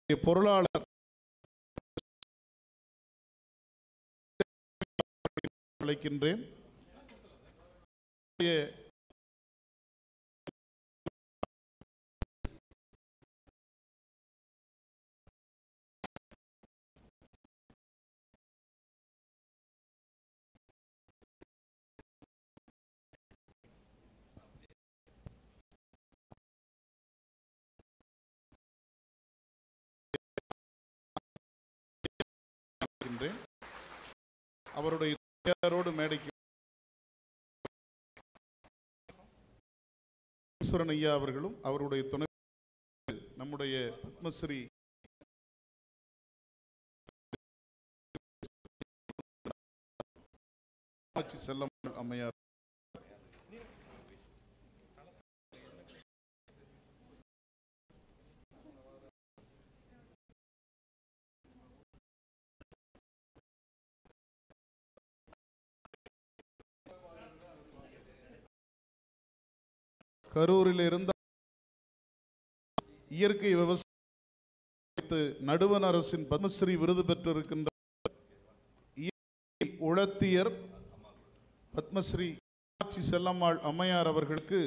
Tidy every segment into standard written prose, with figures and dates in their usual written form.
பொருளாளர் அழைக்கின்றேன். அவருடைய துணையாரோடு மேடைக்கு ஈஸ்வரன் ஐயா அவர்களும் அவருடைய துணை நம்முடைய பத்மஸ்ரீ செல்லம்மாள் அம்மையார் கரூரில் இருந்த இயற்கை விவசாயத்து நடுவண் அரசின் பத்மஸ்ரீ விருது பெற்றிருக்கின்ற உழத்தியர் பத்மஸ்ரீ செல்லம்மாள் அம்மையார் அவர்களுக்கு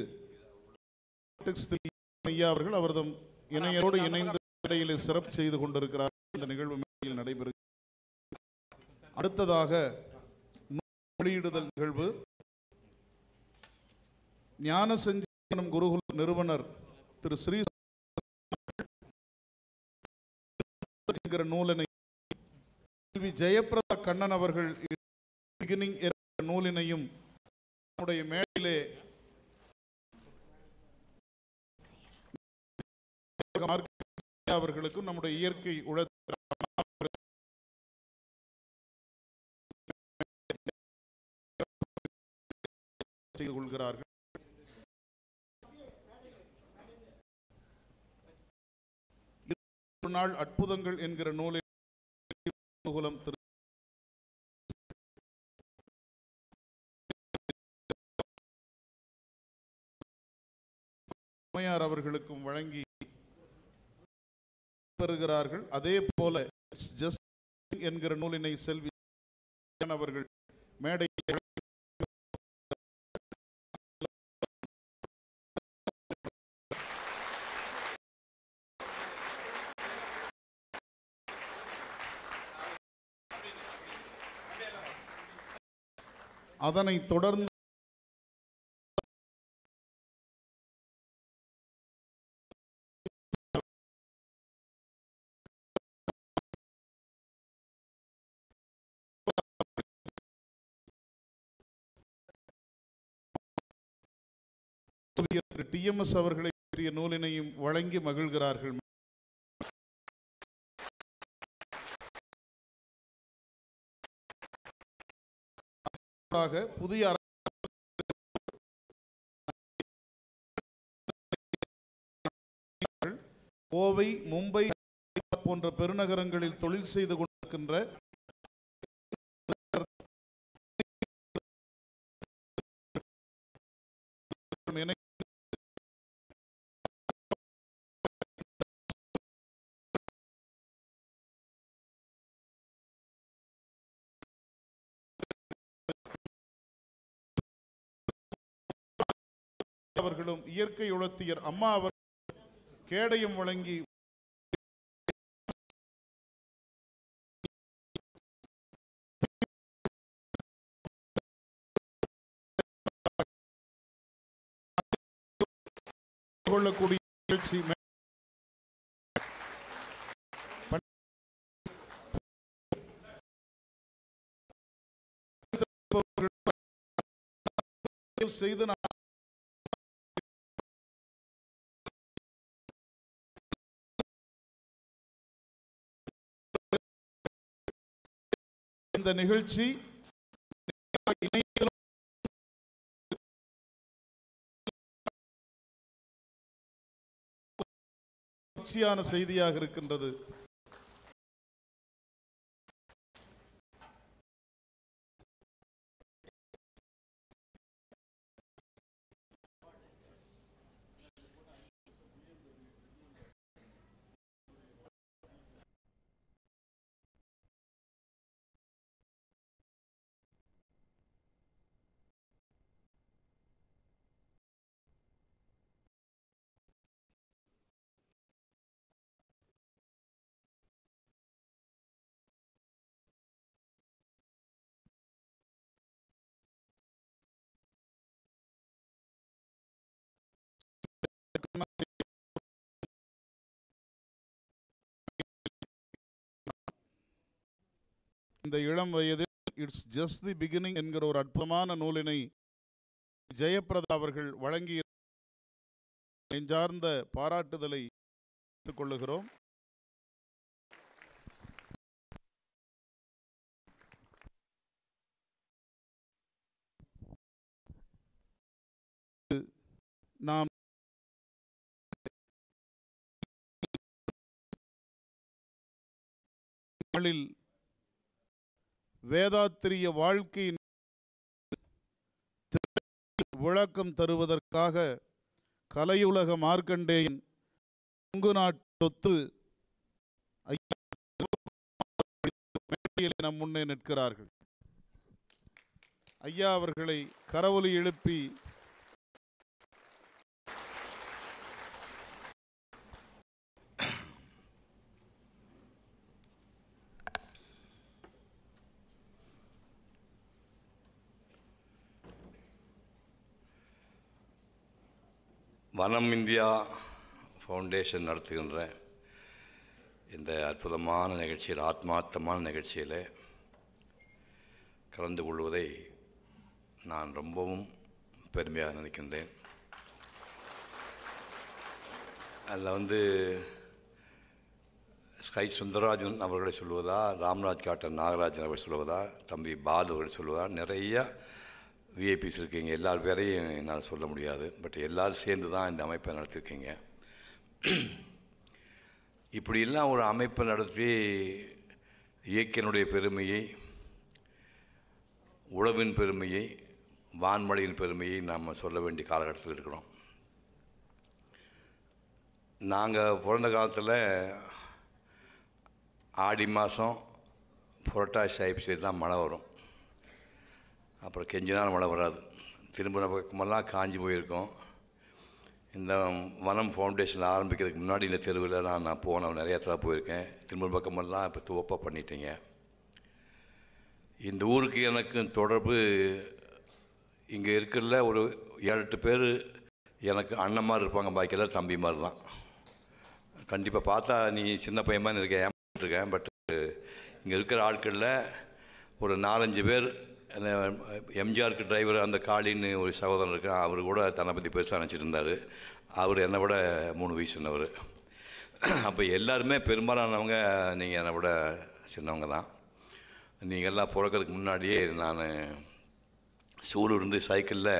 ஐயா அவர்கள் அவரது இணையரோடு இணைந்து இடையிலே சிறப்பு செய்து கொண்டிருக்கிறார். இந்த நிகழ்வு மேடையில் நடைபெறுகிறது. அடுத்ததாக வெளியிடுதல் நிகழ்வு ஞான சஞ்சீவனம் குருகுல நிறுவனர் திரு ஸ்ரீ என்கிற நூலினை ஜெயபிரதா கண்ணன் அவர்கள் நூலினையும் நம்முடைய மேடையிலே அவர்களுக்கும் நம்முடைய இயற்கை செய்து கொள்கிறார்கள். நாள் அற்புதங்கள் என்கிற நூலில் திரு அம்மையார் அவர்களுக்கும் வழங்கி பெறுகிறார்கள். அதே போல என்கிற நூலினை செல்வி அவர்கள் மேடை அதனைத் தொடர்ந்து TMS அவர்களை பற்றிய நூலினையும் வழங்கி மகிழ்கிறார்கள். புதிய கோவை, மும்பை போன்ற பெருநகரங்களில் தொழில் செய்து கொண்டிருக்கின்ற அவர்களும் இயற்கை உழத்தியர் அம்மா அவர் கேடயம் வழங்கி கொள்ளக்கூடிய நிகழ்ச்சி செய்து இந்த நிகழ்ச்சி மகிழ்ச்சியான செய்தியாக இருக்கின்றது. இந்த இளம் வயதில் இட்ஸ் ஜஸ்ட் தி பிகினிங் என்கிற ஒரு அற்புதமான நூலினை ஜெயபிரதா அவர்கள் வழங்கி நெஞ்சார்ந்த பாராட்டுதலை எடுத்துக் கொள்ளுகிறோம். நாம் வேதாத்திரிய வாழ்க்கையின் விளக்கம் தருவதற்காக கலையுலக மார்க்கண்டேயன் கொங்கு நாட்டு சொத்து நம் முன்னே நிற்கிறார்கள். ஐயா அவர்களை கரவொலி எழுப்பி வனம் இந்தியா ஃபவுண்டேஷன் நடத்துகின்ற இந்த அற்புதமான நிகழ்ச்சியில், ஆத்மார்த்தமான நிகழ்ச்சியில் கலந்து கொள்வதை நான் ரொம்பவும் பெருமையாக நினைக்கின்றேன். அதில் ஸ்கை சுந்தரராஜன் அவர்களை சொல்வதா, ராம்ராஜ் காட்டன் நாகராஜன் அவர்கள் சொல்வதா, தம்பி பாலு அவர்கள் சொல்வதா, நிறைய விஐபிஸ் இருக்கீங்க. எல்லார் பேரையும் என்னால் சொல்ல முடியாது. பட் எல்லோரும் சேர்ந்து தான் இந்த அமைப்பை நடத்திருக்கீங்க. இப்படியெல்லாம் ஒரு அமைப்பை நடத்தி இயற்கையினுடைய பெருமையை, உழவின் பெருமையை, வான்மழையின் பெருமையை நாம் சொல்ல வேண்டிய காலகட்டத்தில் இருக்கிறோம். நாங்கள் பிறந்த காலத்தில் ஆடி மாதம் புரட்டாசி ஐப்பசி தான் மழை வரும். அப்புறம் கெஞ்ச நாள் மழை வராது. திரும்ப பக்கமெல்லாம் காஞ்சி போயிருக்கோம். இந்த வனம் ஃபவுண்டேஷன் ஆரம்பிக்கிறதுக்கு முன்னாடி இந்த தெருவில் நான் போனேன், நிறைய இடத்துல போயிருக்கேன். திரும்ப பக்கமெல்லாம் இப்போ துவப்பாக பண்ணிட்டீங்க. இந்த ஊருக்கு எனக்கு தொடர்பு இங்கே இருக்கிறதுல ஒரு 7-8 பேர் எனக்கு அண்ணன்மார் இருப்பாங்க, பாக்கியில் தம்பி மாதிரி தான். கண்டிப்பாக பார்த்தா நீ சின்ன பையன் மாதிரி இருக்கேன், ஏமாற்றிருக்கேன். பட் இங்கே இருக்கிற ஆட்களில் ஒரு 4-5 பேர், அந்த எம்ஜிஆருக்கு டிரைவர் அந்த காளின்னு ஒரு சகோதரன் இருக்கான், அவர் கூட தன்னை பற்றி பெருசாக நினச்சிட்டு இருந்தார். அவர் என்னை விட 3 வயசு சின்னவர். அப்போ எல்லாருமே பெரும்பாலானவங்க நீங்கள் என்னை விட சின்னவங்க தான். நீங்கள் எல்லாம் பிறக்கிறதுக்கு முன்னாடியே நான் சூலூர்ந்து சைக்கிளில்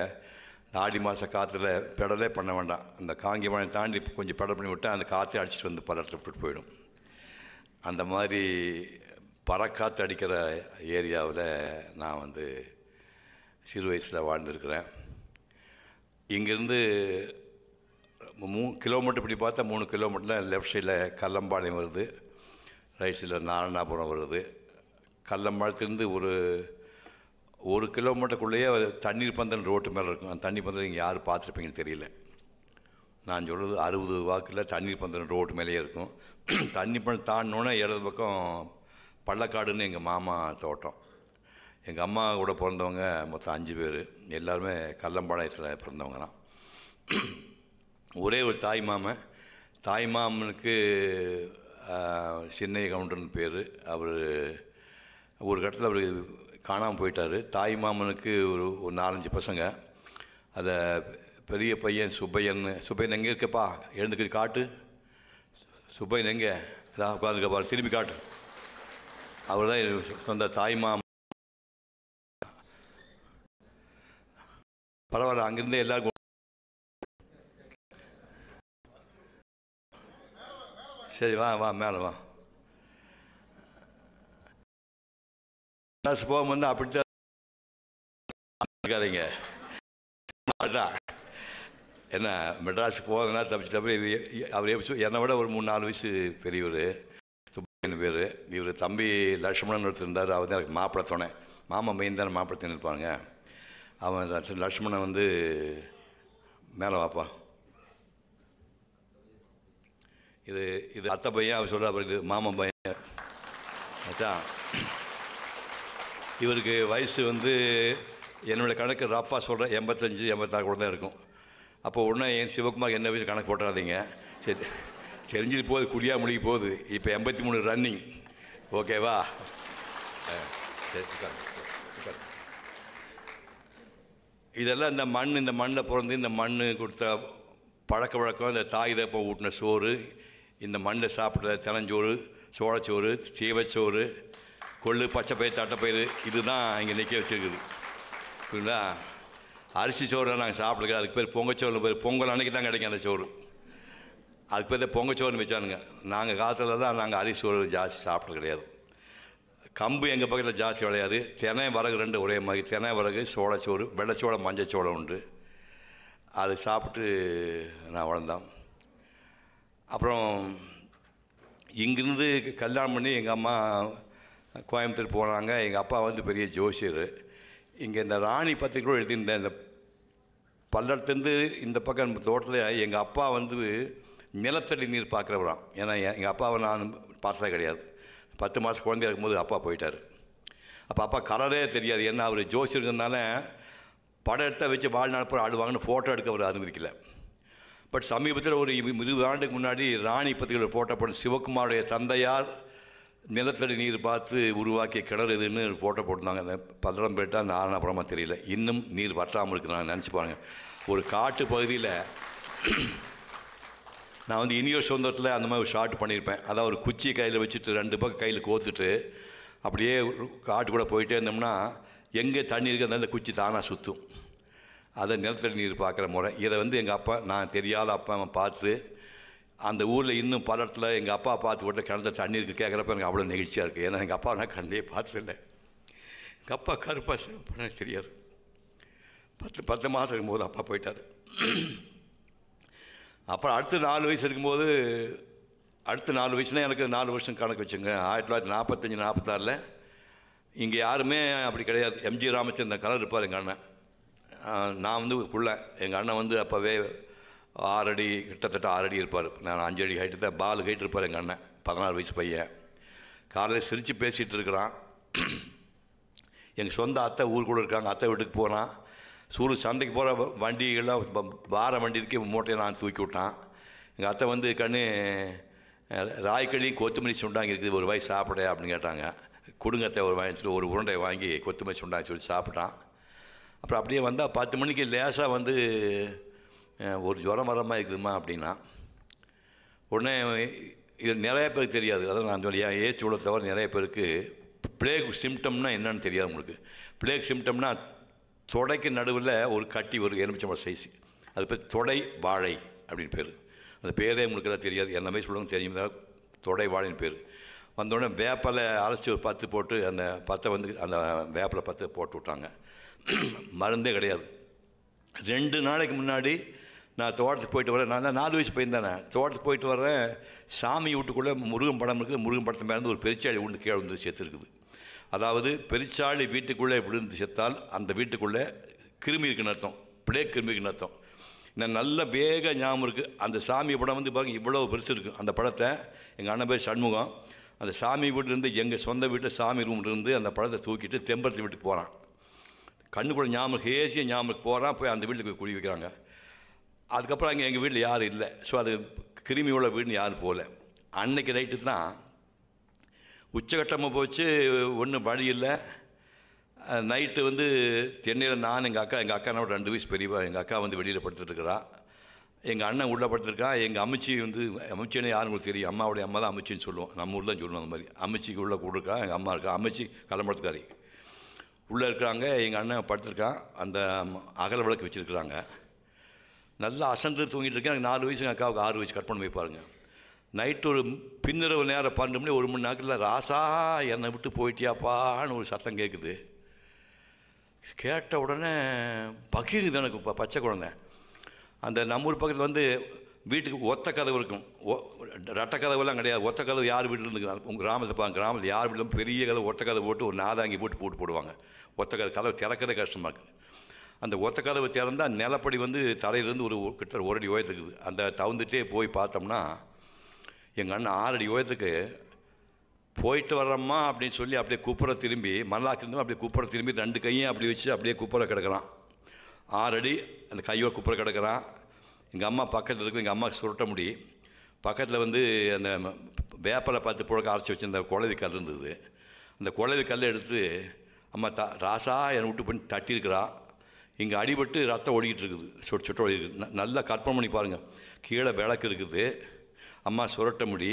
ஆடி மாத காற்றுல பெடலே பண்ண வேண்டாம், அந்த காங்கி மழை தாண்டி கொஞ்சம் பெடல் பண்ணி விட்டால் அந்த காற்று அடிச்சுட்டு வந்து பல இடத்துல விட்டுட்டு போயிடும். அந்த மாதிரி பறக்காற்று அடிக்கிற ஏரியாவில் நான் சிறு வயசில் வாழ்ந்துருக்கிறேன். இங்கேருந்து 3 கிலோமீட்டர் இப்படி பார்த்தா 3 கிலோமீட்டரில் லெஃப்ட் சைடில் கல்லம்பாளையம் வருது, ரைட் சைடில் நாராயணாபுரம் வருது. கல்லம்பாளையத்துலேருந்து ஒரு கிலோமீட்டருக்குள்ளேயே தண்ணீர் பந்தல் ரோட்டு மேலே இருக்கும். அந்த தண்ணீர் பந்தல் இங்கே யாரும் பார்த்துருப்பீங்கன்னு தெரியல. நான் சொல்கிறது 60 வாக்கில் தண்ணீர் பந்தல் ரோட்டு மேலேயே இருக்கும். தண்ணி பந்தல் தாண்டினோன்னே இடது பக்கம் பள்ளக்காடுன்னு எங்கள் மாமா தோட்டம். எங்கள் அம்மா கூட பிறந்தவங்க மொத்தம் 5 பேர், எல்லாருமே கல்லம்பாளையத்தில் பிறந்தவங்க தான். ஒரே ஒரு தாய் மாமனுக்கு சின்னைய கவுண்டர்னு பேர். அவர் ஒரு கட்டத்தில் அவர் காணாமல் போயிட்டார். தாய் மாமனுக்கு ஒரு 4-5 பசங்க. அதில் பெரிய பையன் சுப்பையன் எங்கே இருக்கப்பா, எழுந்துக்கு காட்டு. சுப்பையன் எங்கே உட்காந்துருக்கப்பா, திரும்பி காட்டு. அவர் தான் சொந்த தாய்மாமன். பரவாயில்ல, அங்கிருந்தே எல்லாருக்கும் சரி வா மேலே வா. மெட்ராஸ் போகும்போது அப்படித்தான் இருக்காதீங்க. என்ன மெட்ராஸுக்கு போகிறதுனா தப்பிச்சு அவர் என்னை விட ஒரு 3-4 வயசு பெரியவர். சுப்பையன் பேர். இவர் தம்பி லக்ஷ்மணன் ஒருத்தர், அவர் தான் எனக்கு மாப்பிள்ளை துணை. மாமா மெயின் தானே மாப்பிள்ளை துணை இருப்பாங்க. அவன் லக்ஷ்மணன் மேலே வாப்பா. இது அத்தை பையன். அவர் சொல்கிற அப்புறம் இது மாமா பையன். ஆச்சா, இவருக்கு வயசு என்னோடய கணக்கு ரஃபாக சொல்கிறேன் 85-86 கூட தான் இருக்கும். அப்போ உடனே என் சிவகுமார் என்ன வயசு கணக்கு போட்டுறாதீங்க. சரி, தெரிஞ்சுட்டு போகுது, குடியாக முடிக்க போகுது. இப்போ 83 ரன்னிங். ஓகேவா? இதெல்லாம் இந்த மண்ணில் பிறந்து இந்த மண் கொடுத்த பழக்க வழக்கம், இந்த தாய் தப்ப ஊட்டின சோறு, இந்த மண்ணில் சாப்பிட்ற தெனஞ்சோறு, சோளச்சோறு, தீவச்சோறு, கொள்ளு, பச்சைப்பயிறு, தட்டைப்பயிறு, இதுதான் இங்கே நிற்க வச்சுருக்குது. புரியுங்களா? அரிசி சோறு நாங்கள் சாப்பிடுங்க. அதுக்கு பேர் பொங்கச்சோறு. பேர் பொங்கல் அன்றைக்கி தான் கிடைக்கும் அந்த சோறு. அதுக்கு பேர் பொங்கச்சோறுன்னு வச்சானுங்க. நாங்கள் காலத்துலலாம் நாங்கள் அரிசி சோறு ஜாஸ்தி சாப்பிட்றது கிடையாது. கம்பு எங்கள் பக்கத்தில் ஜாஸ்தி விளையாது. தினை வரகு ரெண்டு ஒரே மாதிரி. தினை வரகு, சோளச்சோறு, வெள்ளைச்சோளம், மஞ்சச்சோளம் உண்டு. அதை சாப்பிட்டு நான் வளர்ந்தேன். அப்புறம் இங்கேருந்து கல்யாணம் பண்ணி எங்கள் அம்மா கோயம்புத்தூர் போனாங்க. எங்கள் அப்பா வந்து பெரிய ஜோசியர். இங்கே இந்த ராணி பத்திரிக்கை கூட எழுதியிருந்தேன். இந்த பல்லடத்துலேருந்து இந்த பக்கம் தோட்டத்தில் எங்கள் அப்பா வந்து நிலத்தடி நீர் பார்க்குறவரான். ஏன்னா எங்கள் அப்பாவை நான் பார்த்ததே கிடையாது. 10 மாதம் குழந்தையா இருக்கும்போது அப்பா போயிட்டார். அப்போ அப்பா கலரே தெரியாது. ஏன்னா அவர் ஜோசியர்னால படம் எடுத்தால் வச்சு வாழ்நாள் பூரா ஆடுவாங்கன்னு ஃபோட்டோ எடுக்க அவர் அனுமதிக்கலை. பட் சமீபத்தில் ஒரு 20 ஆண்டுக்கு முன்னாடி ராணி பத்திரிகையில் ஃபோட்டோ போட்டு சிவகுமாருடைய தந்தையார் நிலத்தடி நீர் பார்த்து உருவாக்கிய கிணறு இதுன்னு ஃபோட்டோ போட்டிருந்தாங்க. அந்த பல்லடம் போயிட்டா நாராயணபுரமாக தெரியல. இன்னும் நீர் வற்றாமல் இருக்கு. நான் நினச்சி பாருங்கள். ஒரு காட்டு பகுதியில் நான் வந்து இனியோர் சுதந்திரத்தில் அந்த மாதிரி ஒரு ஷார்ட் பண்ணியிருப்பேன். அதாவது ஒரு குச்சியை கையில் வச்சுட்டு 2 பக்கம் கையில் கோத்துட்டு அப்படியே காட்டு கூட போயிட்டே இருந்தோம்னா எங்கே தண்ணி இருக்குது அந்த குச்சி தானாக சுற்றும். அதை நிலத்தடி நீர் பார்க்குற முறை. இதை வந்து எங்கள் அப்பா, நான் தெரியாத அப்பா அவன் பார்த்து அந்த ஊரில் இன்னும் பல இடத்துல எங்கள் அப்பா பார்த்து விட்ட கிணத்துல தண்ணி இருக்குது கேட்குறப்ப எனக்கு அவ்வளோ நெகிழ்ச்சியாக இருக்குது. ஏன்னா எங்கள் அப்பா நான் கண்டே பார்த்ததில்லை. எங்கள் அப்பா கருப்பாக சிவப்பான தெரியாது. 10 மாதம் இருக்கும்போது அப்பா போயிட்டார். அப்புறம் அடுத்து 4 வயசு இருக்கும்போது, அடுத்த 4 வயசுனா எனக்கு 4 வருஷம் கணக்கு வச்சுங்க. 1945-46 இங்கே யாருமே அப்படி கிடையாது. எம்ஜி ராமச்சந்திரன் கலர் இருப்பார் எங்கள் அண்ணன். நான் வந்து புள்ள. எங்கள் அண்ணன் வந்து அப்போவே 6 அடி, கிட்டத்தட்ட 6 அடி இருப்பார். நான் 5 அடி ஹைட்டு தான். பால் ஹைட் இருப்பார் எங்கள் அண்ணன். 16 வயசு பையன். காலையில் சிரித்து பேசிகிட்டு இருக்கிறான். எங்கள் சொந்த அத்தை ஊருக்குள்ளே இருக்காங்க. அத்தை வீட்டுக்கு போனான். சந்தைக்கு போகிற வண்டிகள்லாம் வார வண்டி இருக்கே மூட்டையை நான் தூக்கி விட்டான். எங்கள் அத்தை வந்து கண்ணு ராய்க்கழியும் கொத்துமல்லி சுண்டாங்க இருக்குது, ஒரு வாய் சாப்பிட அப்படின்னு கேட்டாங்க. கொடுங்கத்தை ஒரு வாங்கி ஒரு உருண்டை வாங்கி கொத்துமல்லி சுண்டாங்க சொல்லி சாப்பிட்டான். அப்புறம் அப்படியே வந்தால் 10 மணிக்கு லேசாக வந்து ஒரு ஜுரம் வர மாதிரி இருக்குதுமா அப்படின்னா. உடனே இது நிறைய பேருக்கு தெரியாது. அதான் நான் சொல்லி என் ஏஜ் உள்ள தவிர நிறைய பேருக்கு பிளேக் சிம்டம்னா என்னன்னு தெரியாது. உங்களுக்கு பிளேக் சிம்டம்னா தொடைக்கு நடுவில் ஒரு கட்டி, ஒரு எலுமிச்சம்பழம் சைஸ், அது பேர் தொடை வாழை அப்படின்னு பேர். அந்த பேரே உங்களுக்கு எல்லாம் தெரியாது. எல்லாமே சொல்லுவாங்க தெரியும். தொடை வாழைன்னு பேர். வந்தோடனே வேப்பலை அரைச்சி ஒரு 10 போட்டு அந்த 10 வந்து அந்த வேப்பலை 10 போட்டு விட்டாங்க. மருந்தே கிடையாது. 2 நாளைக்கு முன்னாடி நான் தோட்டத்துக்கு போயிட்டு வரேன். நான் 4 வயசு பையன் தானே. தோட்டத்துக்கு போயிட்டு வரேன். சாமி வீட்டுக்குள்ளே முருகன் படம் இருக்குது. முருகன் படத்து மேலே ஒரு பெருச்சாளி உண்டு கீழே வந்து செத்துருக்குது. அதாவது பெருச்சாளி வீட்டுக்குள்ளே விழுந்து செத்தால் அந்த வீட்டுக்குள்ளே கிருமி இருக்குன்னு அர்த்தம். பிளேக் கிருமி இருக்குன்னு அர்த்தம். நான் நல்ல வேக ஞாபகம் இருக்குது. அந்த சாமி படம் வந்து பாருங்கள் இவ்வளோ பெருசு இருக்குது. அந்த படத்தை எங்கள் அண்ணன் பேர் சண்முகம் அந்த சாமி வீட்டிலேருந்து எங்கள் சொந்த வீட்டில் சாமி ரூம்லேருந்து அந்த படத்தை தூக்கிட்டு தெம்பரத்து வீட்டுக்கு போகிறான். கண்ணுக்குள்ள ஞாபகம் ஹேசிய ஞாபகம் போகிறான். போய் அந்த வீட்டுக்கு போய் குடி வைக்கிறாங்க. அதுக்கப்புறம் அங்கே எங்கள் வீட்டில் யாரும் இல்லை. ஸோ அது கிருமி உள்ள வீடுன்னு யாரும் போகல. அன்னைக்கு நைட்டு தான் உச்சகட்டமாக போச்சு. ஒன்றும் வழி இல்லை. நைட்டு வந்து தென்னையில் நான் எங்கள் அக்கா என்னோட 2 வயசு பெரியவா. எங்கள் அக்கா வந்து வெளியில் படுத்துட்டுருக்கிறான். எங்கள் அண்ணன் உள்ளே படுத்துருக்கான். எங்கள் அம்மிச்சி வந்து அம்மிச்சின்னு யாருங்களுக்கு தெரியும். அம்மாவுடைய அம்மா தான் அம்மிச்சின்னு சொல்லுவோம். நம்ம ஊரில் தான் சொல்லுவோம். அந்த மாதிரி அம்மிச்சிக்கு உள்ளே கூட்டிருக்கான். எங்கள் அம்மா இருக்கா. அம்மிச்சி கலம்பரத்துக்காரி உள்ளே இருக்கிறாங்க. எங்கள் அண்ணன் படுத்துருக்கான். அந்த அகல் விளக்கு வச்சுருக்குறாங்க. நல்லா அசந்து தூங்கிட்டு இருக்கேன். எனக்கு 4 வயசு, எங்கள் அக்காவுக்கு 6 வயசு. கட் பண்ணி வைப்பாருங்க. நைட்டு ஒரு பின்னிரவு நேரம் 12 மணி 1 மணி நேரத்தில் ராசா என்னை விட்டு போயிட்டியாப்பான்னு ஒரு சத்தம் கேட்குது. கேட்ட உடனே பகிருது எனக்கு. பச்சை குழந்தை. அந்த நம்ம ஊர் பக்கத்தில் வந்து வீட்டுக்கு ஒத்த கதவு இருக்கும். ரெட்ட கதவுலாம் கிடையாது. ஒத்த கதவு யார் வீட்டில் இருந்து உங்கள் கிராமத்தில் யார் வீட்டிலும் பெரிய கதவு ஒத்த கதவு போட்டு ஒரு நாதாங்கி போடுவாங்க. ஒத்த கதவு திறக்கிறதே கஷ்டமாக இருக்குது. அந்த ஒத்த கதவை திறந்தால் நிலப்படி வந்து தலையிலேருந்து கிட்ட 1 அடி உயரத்துக்குது. அந்த தவுந்துட்டே போய் பார்த்தோம்னா எங்கள் அண்ணன் 6 அடி உயரத்துக்கு போயிட்டு வர்றம்மா அப்படின்னு சொல்லி அப்படியே குப்புற திரும்பி மல்லாக்கிருந்தோம். அப்படியே குப்புற திரும்பி 2 கையும் அப்படி வச்சு அப்படியே குப்புற கிடக்கிறான். 6 அடி அந்த கையோட குப்புற கிடக்கிறான். எங்கள் அம்மா பக்கத்தில் இருக்கும். எங்கள் அம்மா சுருட்ட முடி. பக்கத்தில் வந்து அந்த வேப்பலை 10 புழக்க அரைச்சி வச்சு அந்த குழவி கல் இருந்தது. அந்த குழவி கல்லை எடுத்து அம்மா ராசா என்னை விட்டு பண்ணி தட்டியிருக்கிறா, இங்கே அடிபட்டு ரத்தம் ஓடிக்கிட்டு இருக்குது, சொட்டு ஓடி இருக்குது. நல்லா கற்பனை பண்ணி பாருங்கள். கீழே விளக்கு இருக்குது, அம்மா சுரட்ட முடி,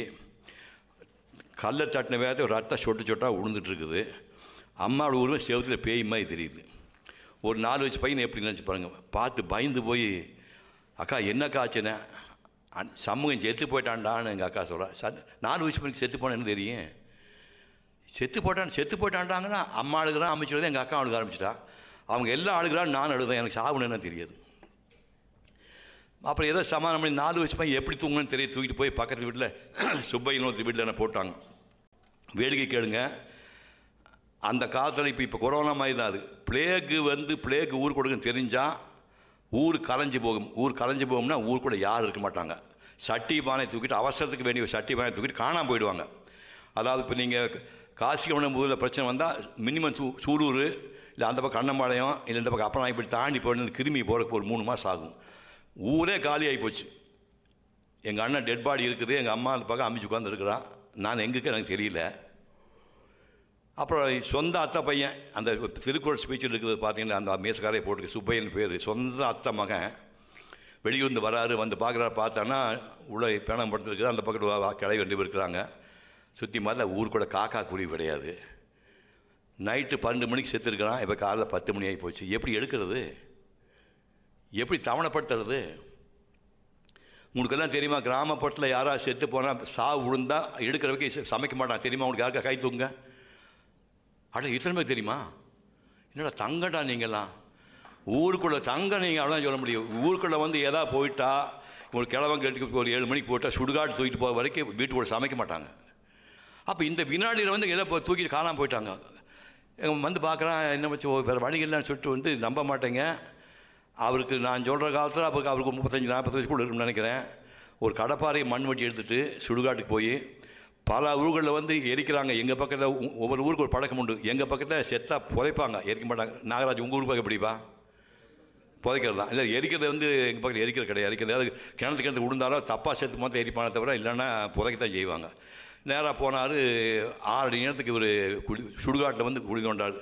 கல்லை தட்டின வேகத்தை ரத்தம் சொட்டாக விழுந்துட்டுருக்குது. அம்மாவோட உருவம் செவத்தில் பேய் மாதிரி தெரியுது. ஒரு 4 வயசு பையனை எப்படி நினச்சி பாருங்கள். பார்த்து பயந்து போய், அக்கா என்னக்கா ஆச்சுண்ணே, சமூகம் செத்து போயிட்டான்டான்னு எங்கள் அக்கா சொல்கிறா. 4 வயசு பையனுக்கு செத்து போனேன்னு தெரியும். செத்து போயிட்டான்டாங்கன்னா அம்மா அழுகிறான், அமைச்சிடுறது எங்கள் அக்கா அழுக ஆரம்பிச்சிட்டா. அவங்க எல்லாம் அழுகிறான், நான் அழுதேன். எனக்கு சாவுன்னு தெரியாது. அப்புறம் ஏதோ சமாதானம் பண்ணி 4 வயசு பையன் எப்படி தூங்கணும்னு தெரிய தூக்கிட்டு போய் பக்கத்து வீட்டில் சுப்பையன் ஒருத்தர் வீட்டில் என்ன போட்டாங்க. வேடிக்கை கேளுங்க, அந்த காலத்தில் இப்போ கொரோனா மாதிரி தான் அது. பிளேக்கு ஊர் கொடுக்குன்னு தெரிஞ்சால் ஊர் கலைஞ்சி போகும். ஊர் கலைஞ்சி போகும்னா ஊர் கூட யாரும் இருக்க மாட்டாங்க. சட்டி பானை தூக்கிட்டு, அவசரத்துக்கு வேண்டிய சட்டி பானை தூக்கிட்டு காணாமல் போயிடுவாங்க. அதாவது இப்போ நீங்கள் காசிகவனம் ஊரில் பிரச்சனை வந்தால் மினிமம் சூலூர் இல்லை அந்த பக்கம் கண்ணம்பாளையம் இல்லை இந்த பக்கம் அப்புறம் இப்படி தாண்டி போயிட்டு கிருமி போகிறதுக்கு ஒரு 3 மாதம் ஆகும். ஊரே காலி ஆகி போச்சு. எங்கள் அண்ணன் டெட் பாடி இருக்குது, எங்கள் அம்மா அந்த பக்கம் அமைச்சு உட்காந்துருக்குறான். நான் எங்கே இருக்கேன் எனக்கு தெரியல. அப்புறம் சொந்த அத்தை பையன், அந்த திருக்குறள் ஸ்பீச்சில் இருக்குது பார்த்தீங்கன்னா, அந்த மேசக்காரையை போட்டுருக்கு, சுப்பையன் பேர். சொந்த அத்தை மகன் வெளியூர்ந்து வராரு, வந்து பார்க்குறாரு. பார்த்தான்னா உள்ள பேனம் படுத்துருக்குது. அந்த பக்கத்தில் கிளை 2 பேர் இருக்கிறாங்க. சுற்றி மாதிரி ஊர் கூட காக்கா குருவி கிடையாது. நைட்டு 12 மணிக்கு செத்துருக்கிறான். இப்போ காலைல 10 மணி ஆகி போச்சு. எப்படி எடுக்கிறது, எப்படி தவணைப்படுத்துறது? உங்களுக்கெல்லாம் தெரியுமா, கிராமப்புறத்தில் யாராவது செத்து போனால் சாவு விழுந்தால் எடுக்கிற வரைக்கும் சமைக்க மாட்டான். தெரியுமா உங்களுக்கு? யாருக்கா கை தூங்க? அட இத்தனை பேர் தெரியுமா? என்னடா தங்கடா நீங்கள்லாம் ஊருக்குள்ளே தங்க, நீங்கள் அவ்வளோதான் சொல்ல முடியும். ஊருக்குள்ளே வந்து எதாவது போயிட்டா, ஒரு கிழவங்க எடுத்து ஒரு 7 மணிக்கு போட்டால் சுடுகாடு தூக்கிட்டு போகிற வரைக்கும் வீட்டுக்குள்ளே சமைக்க மாட்டாங்க. அப்போ இந்த வினாடியில் வந்து எதை தூக்கிட்டு காணாமல் போயிட்டாங்க. வந்து பார்க்குறான், என்ன வச்சு வேறு வழி இல்லைன்னு சொல்லிட்டு வந்து நம்ப மாட்டேங்க. அவருக்கு நான் சொல்கிற காலத்தில் அவருக்கு 35-40 வயசு கூட இருக்குன்னு நினைக்கிறேன். ஒரு கடப்பாறையை மண் வெட்டி எடுத்துகிட்டு சுடுகாட்டுக்கு போய் பல ஊர்களில் வந்து எரிக்கிறாங்க. எங்கள் பக்கத்தில் ஒவ்வொரு ஊருக்கு ஒரு பழக்கம் உண்டு. எங்கள் பக்கத்தில் செத்தா புதைப்பாங்க, எரிக்க மாட்டாங்க. நாகராஜ் உங்கள் ஊருக்கு பக்கம் எப்படிப்பா? புதைக்கிறது தான். இல்லை எரிக்கிறது வந்து எங்கள் பக்கத்தில் எரிக்கிறது கிடையாது. எரிக்கிறது அது கிணத்து விழுந்தாலும் தப்பாக சேர்த்து மொத்தம் எரிப்பானே தவிர, இல்லைன்னா புதைக்கத்தான் செய்வாங்க. நேராக போனார். 6 நேரத்துக்கு இவர் சுடுகாட்டில் வந்து குழி தோண்டார்.